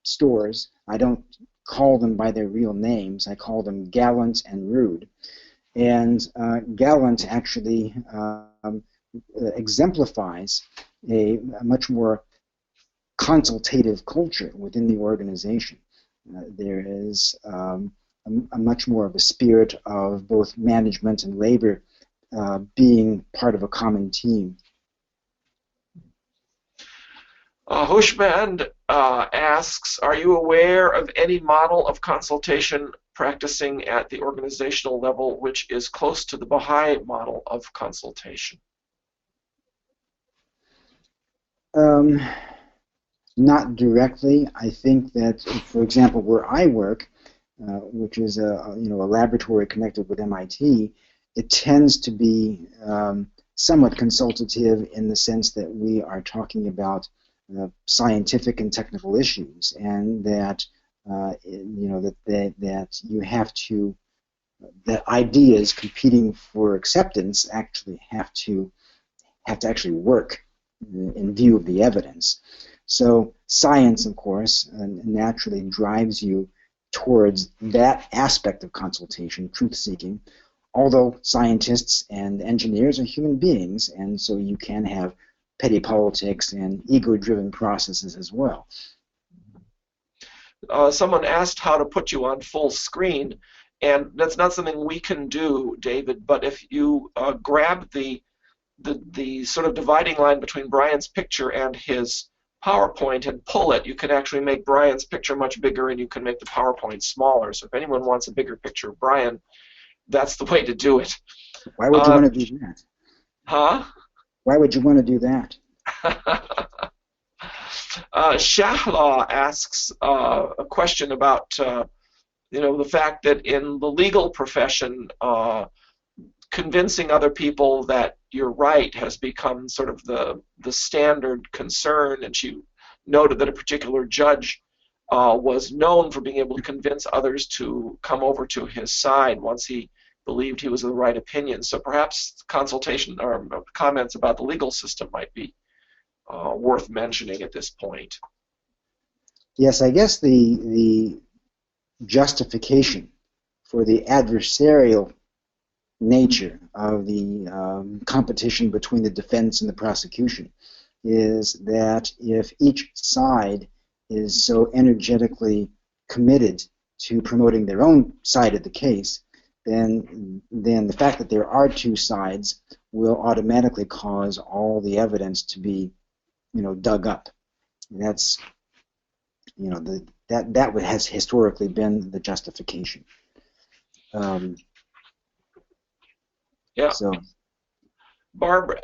stores. I don't call them by their real names. I call them Gallant and Rude. And Gallant actually exemplifies a much more consultative culture within the organization. There is a much more of a spirit of both management and labor being part of a common team. Hushmand asks, are you aware of any model of consultation practicing at the organizational level which is close to the Baha'i model of consultation? Not directly. I think that, for example, where I work, which is a laboratory connected with MIT, it tends to be somewhat consultative in the sense that we are talking about scientific and technical issues, and that that you have to, that ideas competing for acceptance actually have to actually work in view of the evidence. So science, of course, naturally drives you towards that aspect of consultation, truth-seeking, although scientists and engineers are human beings, and so you can have petty politics and ego-driven processes as well. Someone asked how to put you on full screen, and that's not something we can do, David, but if you grab the sort of dividing line between Brian's picture and his PowerPoint and pull it, you can actually make Brian's picture much bigger, and you can make the PowerPoint smaller. So if anyone wants a bigger picture of Brian, that's the way to do it. Why would you want to do that? Huh? Why would you want to do that? Shahla asks a question about the fact that in the legal profession, convincing other people that you're right has become sort of the standard concern, and she noted that a particular judge was known for being able to convince others to come over to his side once he believed he was of the right opinion. So perhaps consultation or comments about the legal system might be worth mentioning at this point. Yes, I guess the justification for the adversarial nature of the competition between the defense and the prosecution is that if each side is so energetically committed to promoting their own side of the case, then the fact that there are two sides will automatically cause all the evidence to be, dug up. And that's, that has historically been the justification. Yeah. So, Barbara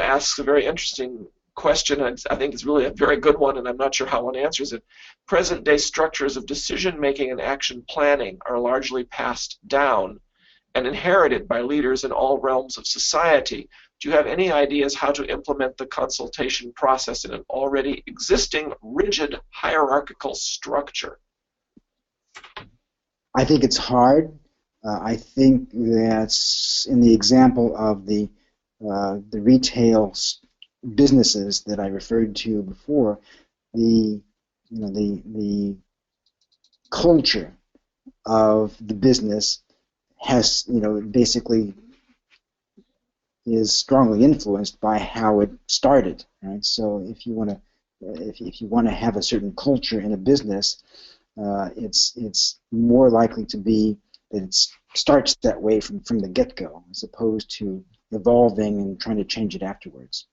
asks a very interesting question, and I think it's really a very good one, and I'm not sure how one answers it. Present-day structures of decision-making and action planning are largely passed down and inherited by leaders in all realms of society. Do you have any ideas how to implement the consultation process in an already existing rigid hierarchical structure? I think it's hard. I think that in the example of the retail businesses that I referred to before, the culture of the business has basically is strongly influenced by how it started. Right? So if you want to have a certain culture in a business, it's more likely to be that it starts that way from the get-go, as opposed to evolving and trying to change it afterwards.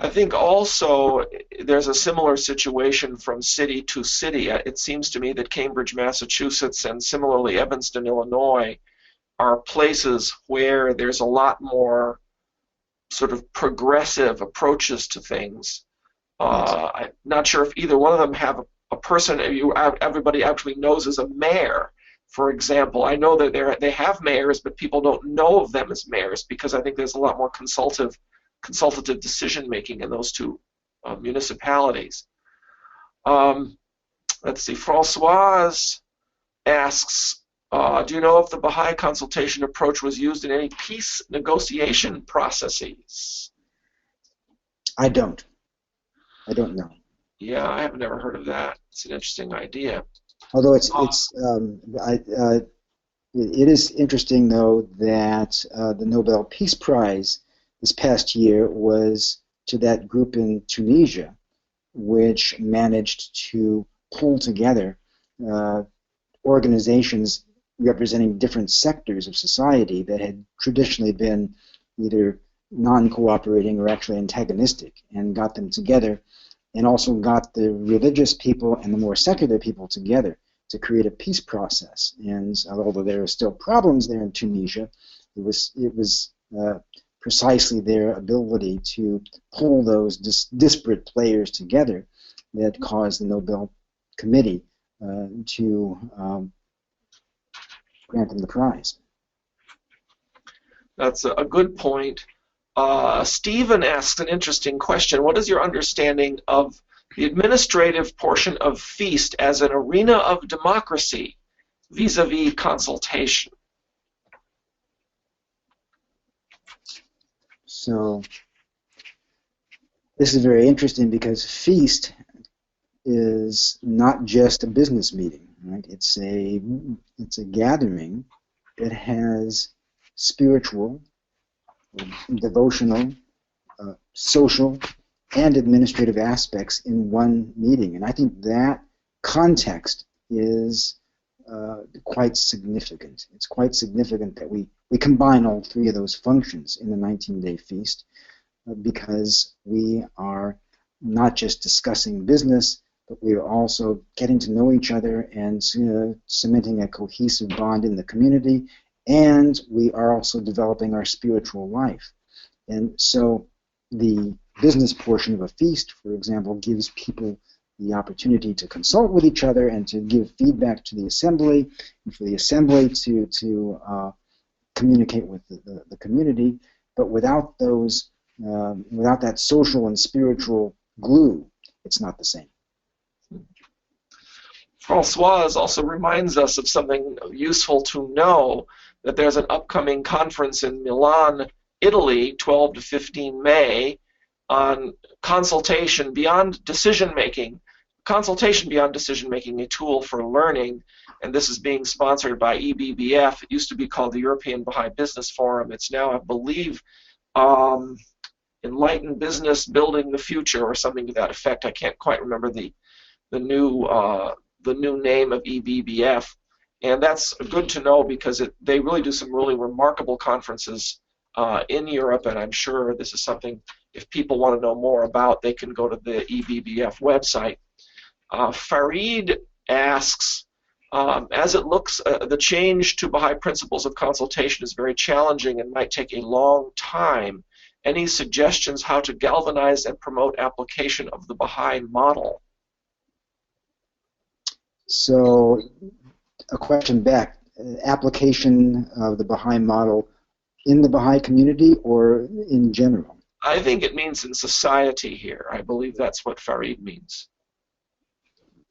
I think also there's a similar situation from city to city. It seems to me that Cambridge, Massachusetts, and similarly Evanston, Illinois, are places where there's a lot more sort of progressive approaches to things. I'm not sure if either one of them have a person everybody actually knows as a mayor. For example, I know that they have mayors, but people don't know of them as mayors because I think there's a lot more consultative decision making in those two municipalities. Let's see, Francoise asks, do you know if the Baha'i consultation approach was used in any peace negotiation processes? I don't know. Yeah, I have never heard of that. It's an interesting idea. Although it is interesting, though, that the Nobel Peace Prize this past year was to that group in Tunisia, which managed to pull together organizations representing different sectors of society that had traditionally been either non-cooperating or actually antagonistic, and got them together, and also got the religious people and the more secular people together to create a peace process. And although there are still problems there in Tunisia, it was precisely their ability to pull those disparate players together that caused the Nobel Committee to grant them the prize. That's a good point. Stephen asks an interesting question. What is your understanding of the administrative portion of feast as an arena of democracy vis-a-vis consultation? So this is very interesting because feast is not just a business meeting, right? It's a gathering that has spiritual, devotional, social, and administrative aspects in one meeting. And I think that context is quite significant. It's quite significant that we combine all three of those functions in the 19-day feast because we are not just discussing business, but we are also getting to know each other and cementing a cohesive bond in the community, and we are also developing our spiritual life. And so the business portion of a feast, for example, gives people the opportunity to consult with each other and to give feedback to the assembly, and for the assembly to communicate with the community. But without those, without that social and spiritual glue, it's not the same. Francoise also reminds us of something useful to know, that there's an upcoming conference in Milan, Italy, 12 to 15 May, on consultation beyond decision-making, a tool for learning, and this is being sponsored by EBBF. It used to be called the European Baha'i Business Forum. It's now, I believe, Enlightened Business Building the Future or something to that effect. I can't quite remember the new name of EBBF, and that's good to know because they really do some really remarkable conferences in Europe, and I'm sure this is something, if people want to know more about, they can go to the EBBF website. Farid asks, as it looks, the change to Baha'i principles of consultation is very challenging and might take a long time. Any suggestions how to galvanize and promote application of the Baha'i model? So, a question back, application of the Baha'i model in the Baha'i community or in general? I think it means in society here. I believe that's what Farid means.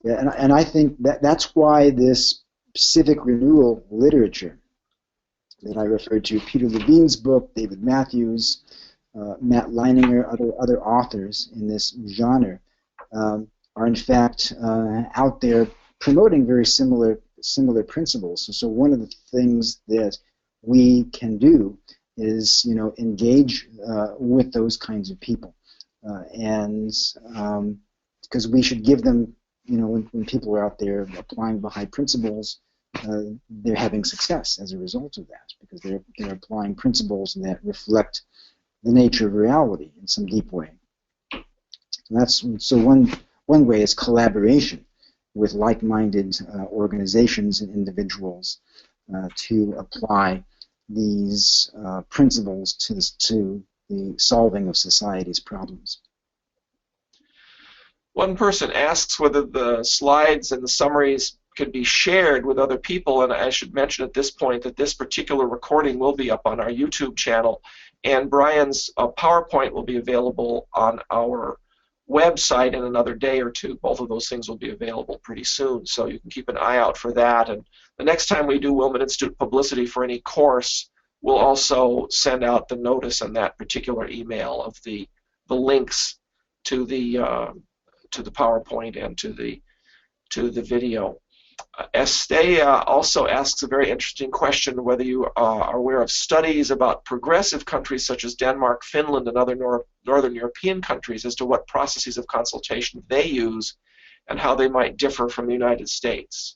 Yeah, and I think that's why this civic renewal literature that I referred to, Peter Levine's book, David Matthews, Matt Leininger, other authors in this genre, are in fact out there promoting very similar principles. So one of the things that we can do is, engage with those kinds of people, and because we should give them, when people are out there applying Baha'i principles, they're having success as a result of that, because they're applying principles that reflect the nature of reality in some deep way. So one way is collaboration with like-minded organizations and individuals to apply these principles to the solving of society's problems. One person asks whether the slides and the summaries could be shared with other people, and I should mention at this point that this particular recording will be up on our YouTube channel, and Brian's PowerPoint will be available on our website in another day or two. Both of those things will be available pretty soon, so you can keep an eye out for that. And the next time we do Wilmette Institute publicity for any course, we'll also send out the notice on that particular email of the links to the PowerPoint and to the video. Estea also asks a very interesting question, whether you are aware of studies about progressive countries such as Denmark, Finland, and other Northern European countries as to what processes of consultation they use and how they might differ from the United States.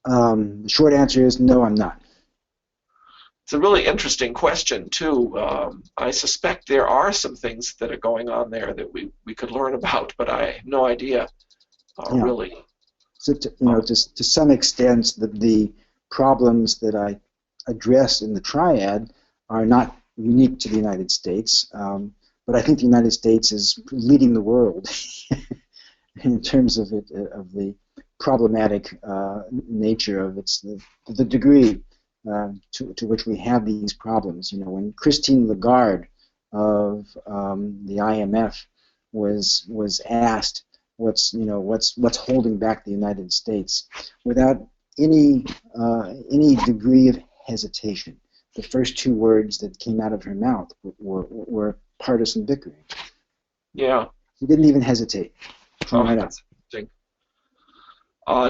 The short answer is no, I'm not. It's a really interesting question, too. I suspect there are some things that are going on there that we could learn about, but I have no idea, really. So, to some extent, the problems that I address in the Triad are not unique to the United States, but I think the United States is leading the world in terms of the problematic nature of the degree to which we have these problems. When Christine Lagarde of the IMF was asked what's holding back the United States, without any degree of hesitation, the first two words that came out of her mouth were partisan bickering. Yeah. She didn't even hesitate. Right up.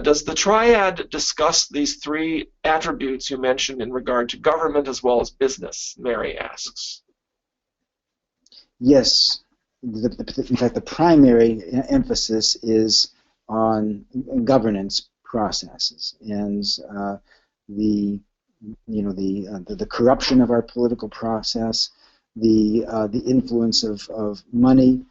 Does the Triad discuss these three attributes you mentioned in regard to government as well as business? Mary asks. Yes. In fact, the primary emphasis is on governance processes and the corruption of our political process, the influence of money.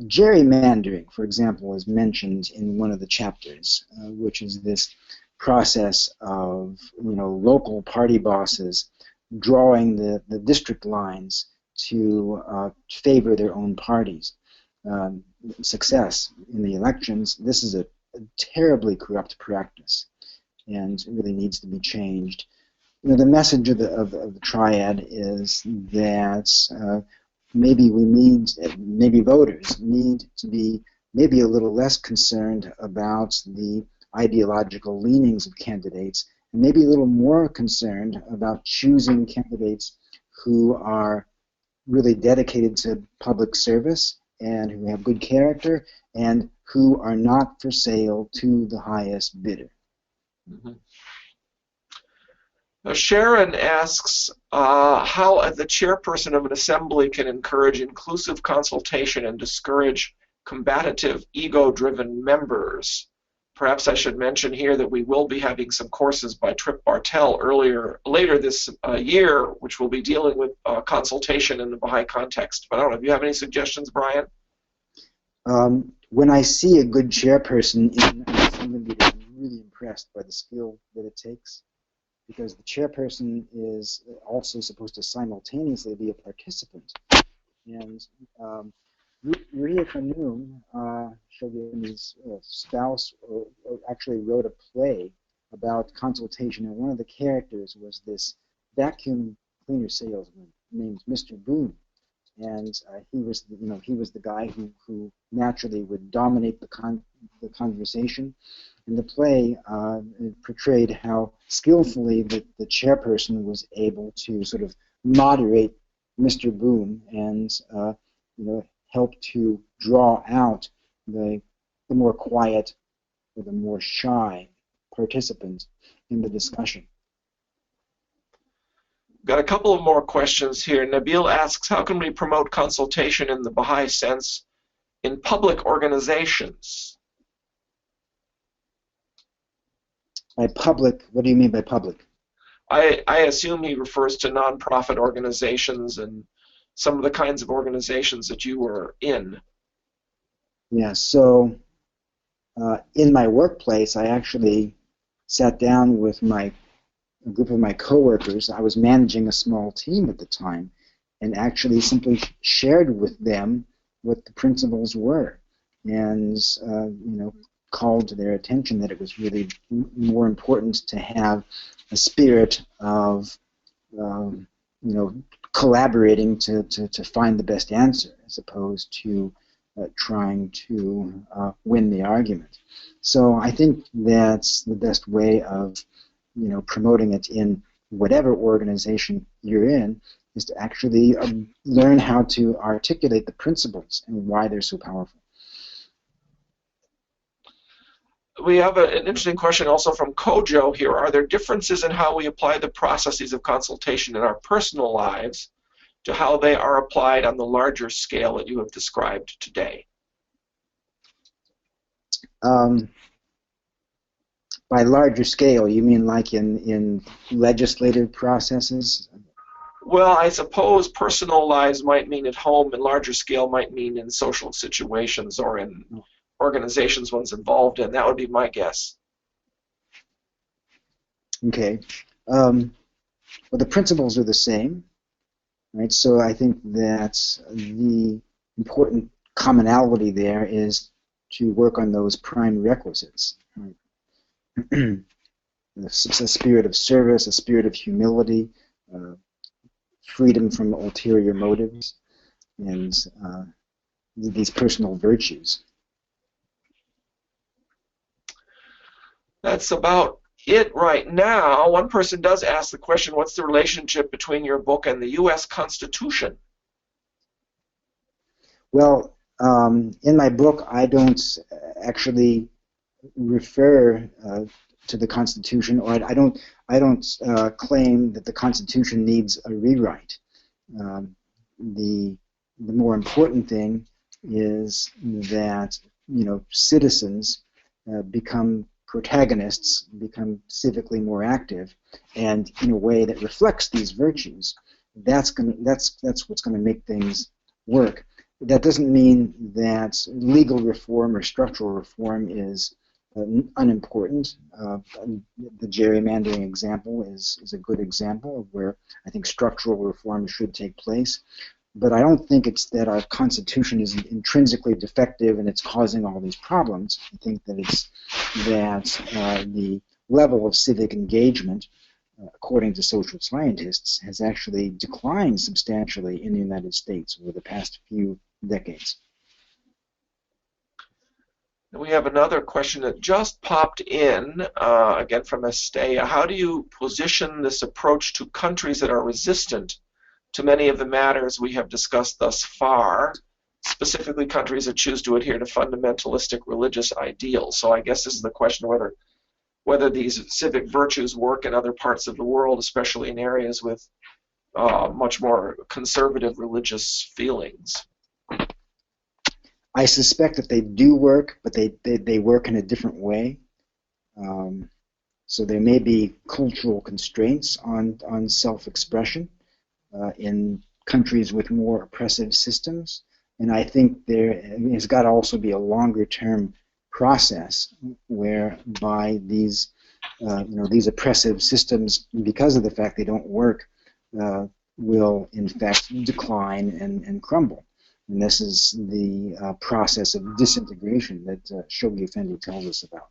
Gerrymandering, for example, is mentioned in one of the chapters, which is this process of local party bosses drawing the district lines to favor their own parties. Success in the elections, this is a terribly corrupt practice and really needs to be changed. The message of the Triad is that maybe voters need to be maybe a little less concerned about the ideological leanings of candidates and maybe a little more concerned about choosing candidates who are really dedicated to public service and who have good character and who are not for sale to the highest bidder. Mm-hmm. Sharon asks how the chairperson of an assembly can encourage inclusive consultation and discourage combative, ego-driven members. Perhaps I should mention here that we will be having some courses by Trip Bartel later this year, which will be dealing with consultation in the Baha'i context. But I don't know, do you have any suggestions, Brian? When I see a good chairperson in an assembly meeting, I'm really impressed by the skill that it takes, because the chairperson is also supposed to simultaneously be a participant. And Maria Khanum, Shoghi's spouse, actually wrote a play about consultation, and one of the characters was this vacuum cleaner salesman named Mr. Boone. And he was the guy who naturally would dominate the conversation. And the play portrayed how skillfully the chairperson was able to sort of moderate Mr. Boone and help to draw out the more quiet or the more shy participant in the discussion. Got a couple of more questions here. Nabil asks, how can we promote consultation in the Baha'i sense in public organizations? By public, what do you mean by public? I assume he refers to nonprofit organizations and some of the kinds of organizations that you were in. Yeah, so in my workplace, I actually sat down with a group of my coworkers. I was managing a small team at the time, and actually simply shared with them what the principles were, and called to their attention that it was really more important to have a spirit of collaborating to find the best answer, as opposed to trying to win the argument. So I think that's the best way of promoting it in whatever organization you're in, is to actually learn how to articulate the principles and why they're so powerful. We have an interesting question also from Kojo here. Are there differences in how we apply the processes of consultation in our personal lives to how they are applied on the larger scale that you have described today? By larger scale, you mean like in legislative processes? Well, I suppose personal lives might mean at home, and larger scale might mean in social situations or in organizations one's involved in. That would be my guess. Okay. Well, the principles are the same, right? So I think that the important commonality there is to work on those prime requisites. Right? A spirit of service, a spirit of humility, freedom from ulterior motives, and these personal virtues. That's about it right now. One person does ask the question, what's the relationship between your book and the U.S. Constitution? Well, in my book, I don't actually refer to the Constitution, or I don't claim that the Constitution needs a rewrite. The more important thing is that citizens become protagonists, become civically more active, and in a way that reflects these virtues. That's what's going to make things work. That doesn't mean that legal reform or structural reform is unimportant. The gerrymandering example is a good example of where I think structural reform should take place. But I don't think it's that our Constitution is intrinsically defective and it's causing all these problems. I think that it's that the level of civic engagement, according to social scientists, has actually declined substantially in the United States over the past few decades. We have another question that just popped in, again from Estea. How do you position this approach to countries that are resistant to many of the matters we have discussed thus far, specifically countries that choose to adhere to fundamentalistic religious ideals? So I guess this is the question whether these civic virtues work in other parts of the world, especially in areas with much more conservative religious feelings. I suspect that they do work, but they work in a different way. So there may be cultural constraints on self-expression in countries with more oppressive systems, and I think there's got to also be a longer-term process whereby these oppressive systems, because of the fact they don't work, will in fact decline and crumble. And this is the process of disintegration that Shoghi Effendi tells us about.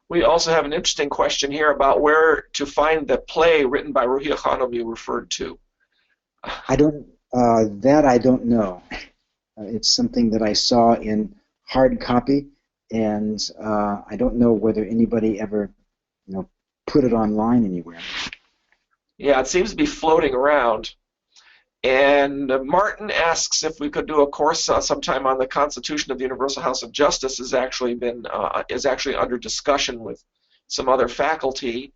We also have an interesting question here about where to find the play written by Ruhiya Khanum you referred to. I don't know. It's something that I saw in hard copy, and I don't know whether anybody ever, put it online anywhere. Yeah, it seems to be floating around. And Martin asks if we could do a course sometime on the Constitution of the Universal House of Justice. Is actually under discussion with some other faculty.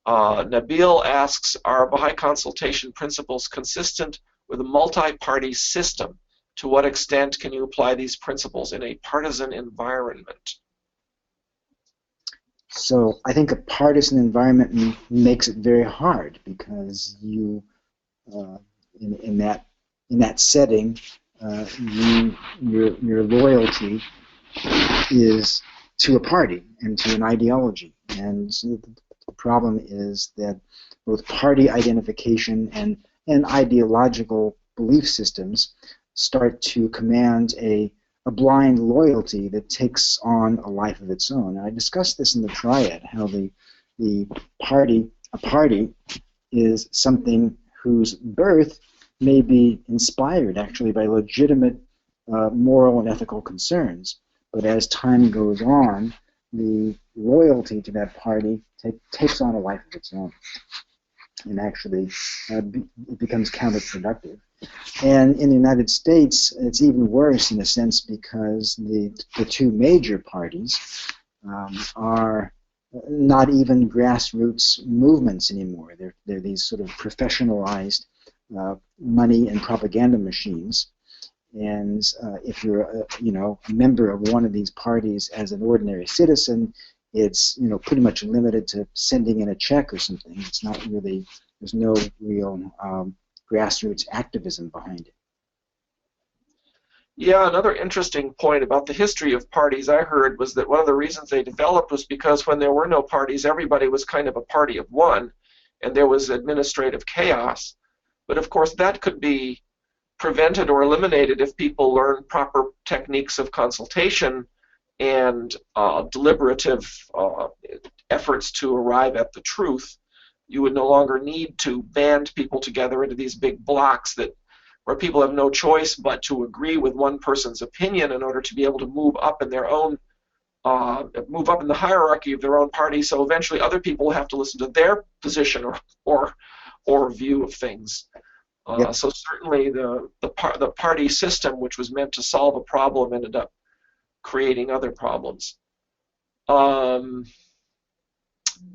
Nabil asks, are Baha'i consultation principles consistent with a multi-party system? To what extent can you apply these principles in a partisan environment? So I think a partisan environment makes it very hard, because you in that setting, your loyalty is to a party and to an ideology. And so the problem is that both party identification and ideological belief systems start to command a blind loyalty that takes on a life of its own. And I discussed this in the Triad, how a party is something whose birth may be inspired actually by legitimate moral and ethical concerns. But as time goes on, the loyalty to that party takes on a life of its own, and actually it becomes counterproductive. And in the United States, it's even worse in a sense because the two major parties are not even grassroots movements anymore. They're these sort of professionalized money and propaganda machines. And if you're a member of one of these parties as an ordinary citizen, it's pretty much limited to sending in a check or something. It's not really, there's no real grassroots activism behind it. Yeah, another interesting point about the history of parties I heard was that one of the reasons they developed was because when there were no parties, everybody was kind of a party of one, and there was administrative chaos. But of course, that could be prevented or eliminated if people learn proper techniques of consultation and deliberative efforts to arrive at the truth. You would no longer need to band people together into these big blocks where people have no choice but to agree with one person's opinion in order to be able to move up in their own, move up in the hierarchy of their own party. So eventually, other people have to listen to their position or view of things. Yep. So certainly, the party system, which was meant to solve a problem, ended up creating other problems.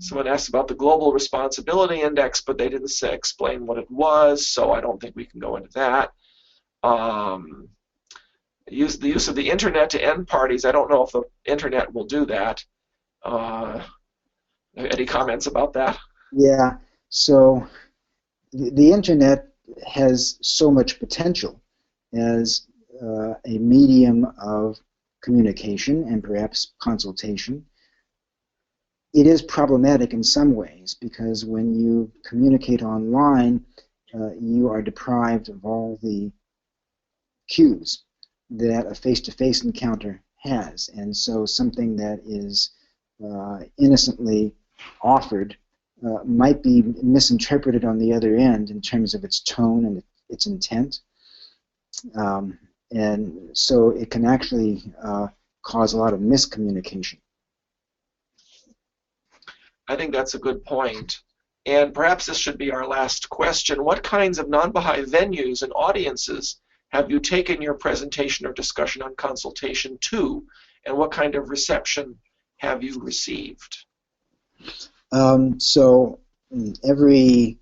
Someone asked about the Global Responsibility Index, but they didn't explain what it was, so I don't think we can go into that. The use of the internet to end parties, I don't know if the internet will do that. Any comments about that? Yeah, so the internet has so much potential as a medium of communication and perhaps consultation. It is problematic in some ways because when you communicate online, you are deprived of all the cues that a face-to-face encounter has, and so something that is innocently offered might be misinterpreted on the other end in terms of its tone and its intent, and so it can actually cause a lot of miscommunication. I think that's a good point. And perhaps this should be our last question. What kinds of non-Baha'i venues and audiences have you taken your presentation or discussion on consultation to, and what kind of reception have you received? So every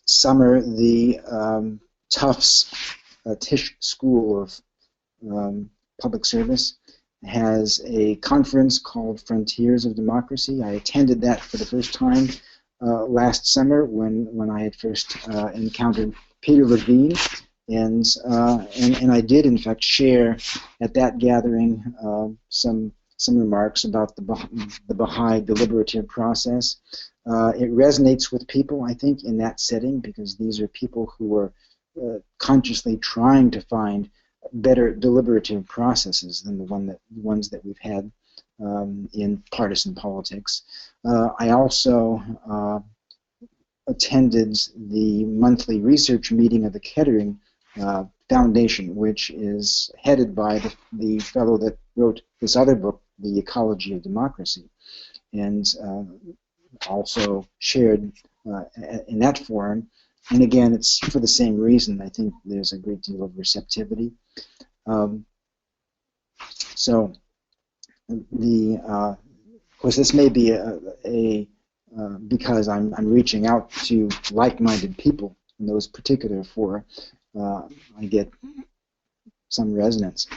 summer, the Tufts Tisch School of Public Service has a conference called Frontiers of Democracy. I attended that for the first time last summer when I had first encountered Peter Levine, and I did in fact share at that gathering some remarks about the Baha'i deliberative process. It resonates with people, I think, in that setting because these are people who are consciously trying to find better deliberative processes than the ones that we've had in partisan politics. I also attended the monthly research meeting of the Kettering Foundation, which is headed by the fellow that wrote this other book, The Ecology of Democracy, and also shared in that forum. And again, it's for the same reason. I think there's a great deal of receptivity. So, of course, this may be because I'm reaching out to like-minded people in those particular fora. I get some resonance.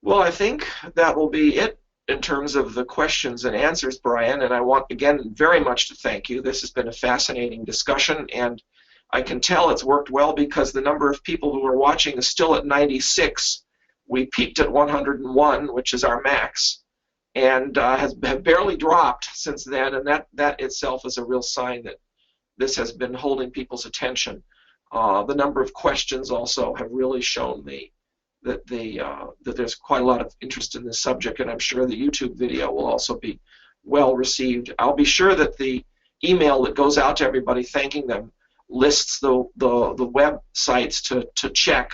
Well, I think that will be it in terms of the questions and answers, Brian, and I want, again, very much to thank you. This has been a fascinating discussion, and I can tell it's worked well because the number of people who are watching is still at 96. We peaked at 101, which is our max, and have barely dropped since then, and that itself is a real sign that this has been holding people's attention. The number of questions also have really shown me that there's quite a lot of interest in this subject, and I'm sure the YouTube video will also be well received. I'll be sure that the email that goes out to everybody thanking them lists the websites to check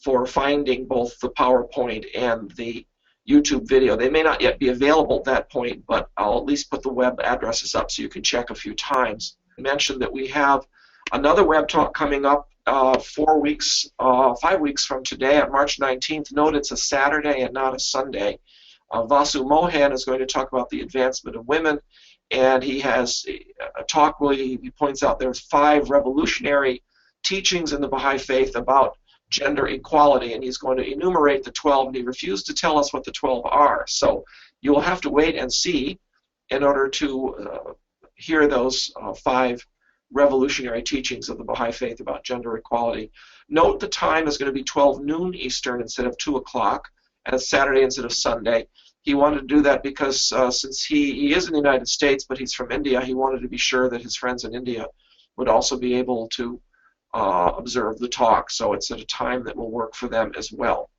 for finding both the PowerPoint and the YouTube video. They may not yet be available at that point, but I'll at least put the web addresses up so you can check a few times. I mentioned that we have another web talk coming up 5 weeks from today on March 19th. Note it's a Saturday and not a Sunday. Vasu Mohan is going to talk about the advancement of women, and he has a talk where he points out there's 5 revolutionary teachings in the Baha'i faith about gender equality, and he's going to enumerate the 12, and he refused to tell us what the 12 are. So you will have to wait and see in order to hear those 5 revolutionary teachings of the Baha'i faith about gender equality. Note the time is going to be 12 noon Eastern instead of 2 o'clock, and it's Saturday instead of Sunday. He wanted to do that because since he is in the United States, but he's from India, he wanted to be sure that his friends in India would also be able to observe the talk. So it's at a time that will work for them as well.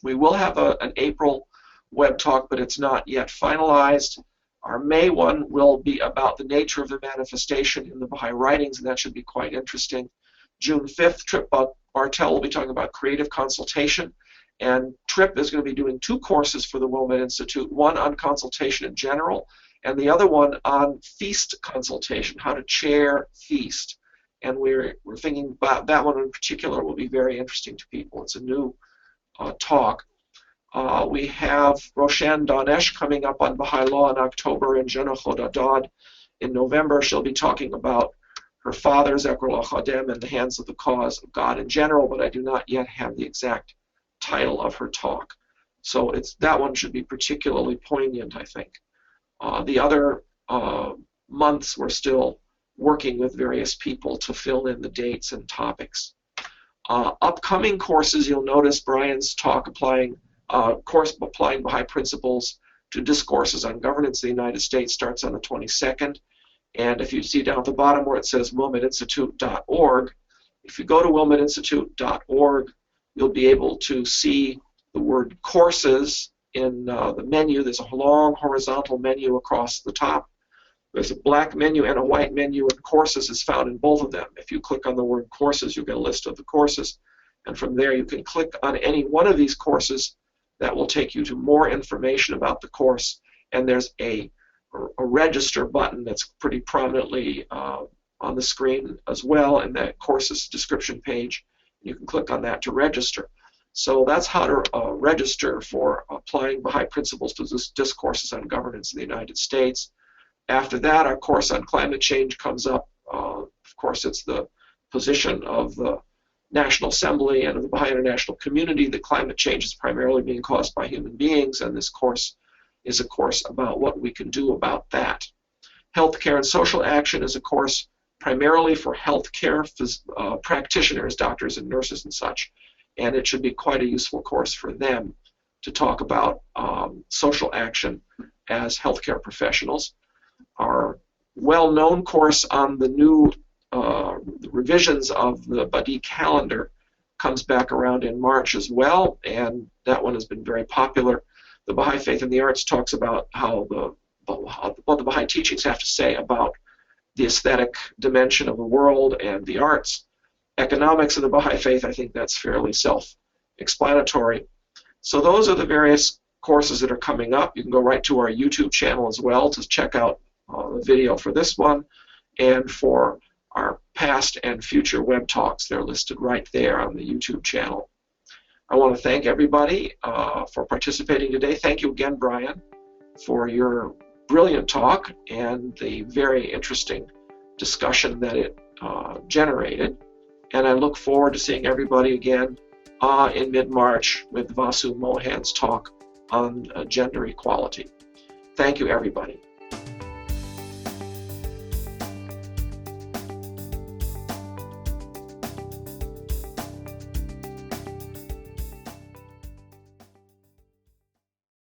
We will have an April web talk, but it's not yet finalized. Our May one will be about the nature of the manifestation in the Baha'i writings, and that should be quite interesting. June 5th, Trip Bartel will be talking about creative consultation, and Trip is going to be doing 2 courses for the Wilmette Institute, one on consultation in general, and the other one on feast consultation, how to chair feast. And we're thinking about that one in particular will be very interesting to people. It's a new talk. We have Roshan Danesh coming up on Baha'i Law in October, and Jenna Khodadad in November. She'll be talking about her father's Ekrul al-Khadem and the hands of the cause of God in general, but I do not yet have the exact title of her talk. So that one should be particularly poignant, I think. The other months we're still working with various people to fill in the dates and topics. Upcoming courses, you'll notice Brian's talk applying Baha'i principles to discourses on governance in the United States starts on the 22nd. And if you see down at the bottom where it says wilmetteinstitute.org, if you go to wilmetteinstitute.org, you'll be able to see the word courses in the menu. There's a long horizontal menu across the top. There's a black menu and a white menu, and courses is found in both of them. If you click on the word courses, you'll get a list of the courses. And from there, you can click on any one of these courses. That will take you to more information about the course. And there's a register button that's pretty prominently on the screen as well in that course's description page. You can click on that to register. So that's how to register for applying Baha'i principles to discourses on governance in the United States. After that, our course on climate change comes up. Of course, it's the position of the National Assembly and of the Baha'i international community that climate change is primarily being caused by human beings, and this course is a course about what we can do about that. Healthcare and social action is a course primarily for healthcare practitioners, doctors and nurses and such, and it should be quite a useful course for them to talk about social action as healthcare professionals. Our well-known course on the new revisions of the Badi calendar comes back around in March as well, and that one has been very popular. The Baha'i Faith and the Arts talks about what the Baha'i teachings have to say about the aesthetic dimension of the world and the arts. Economics of the Baha'i Faith, I think that's fairly self-explanatory. So those are the various courses that are coming up. You can go right to our YouTube channel as well to check out the video for this one, and for our past and future web talks, they're listed right there on the YouTube channel. I want to thank everybody for participating today. Thank you again, Brian, for your brilliant talk and the very interesting discussion that it generated. And I look forward to seeing everybody again in mid-March with Vasu Mohan's talk on gender equality. Thank you, everybody.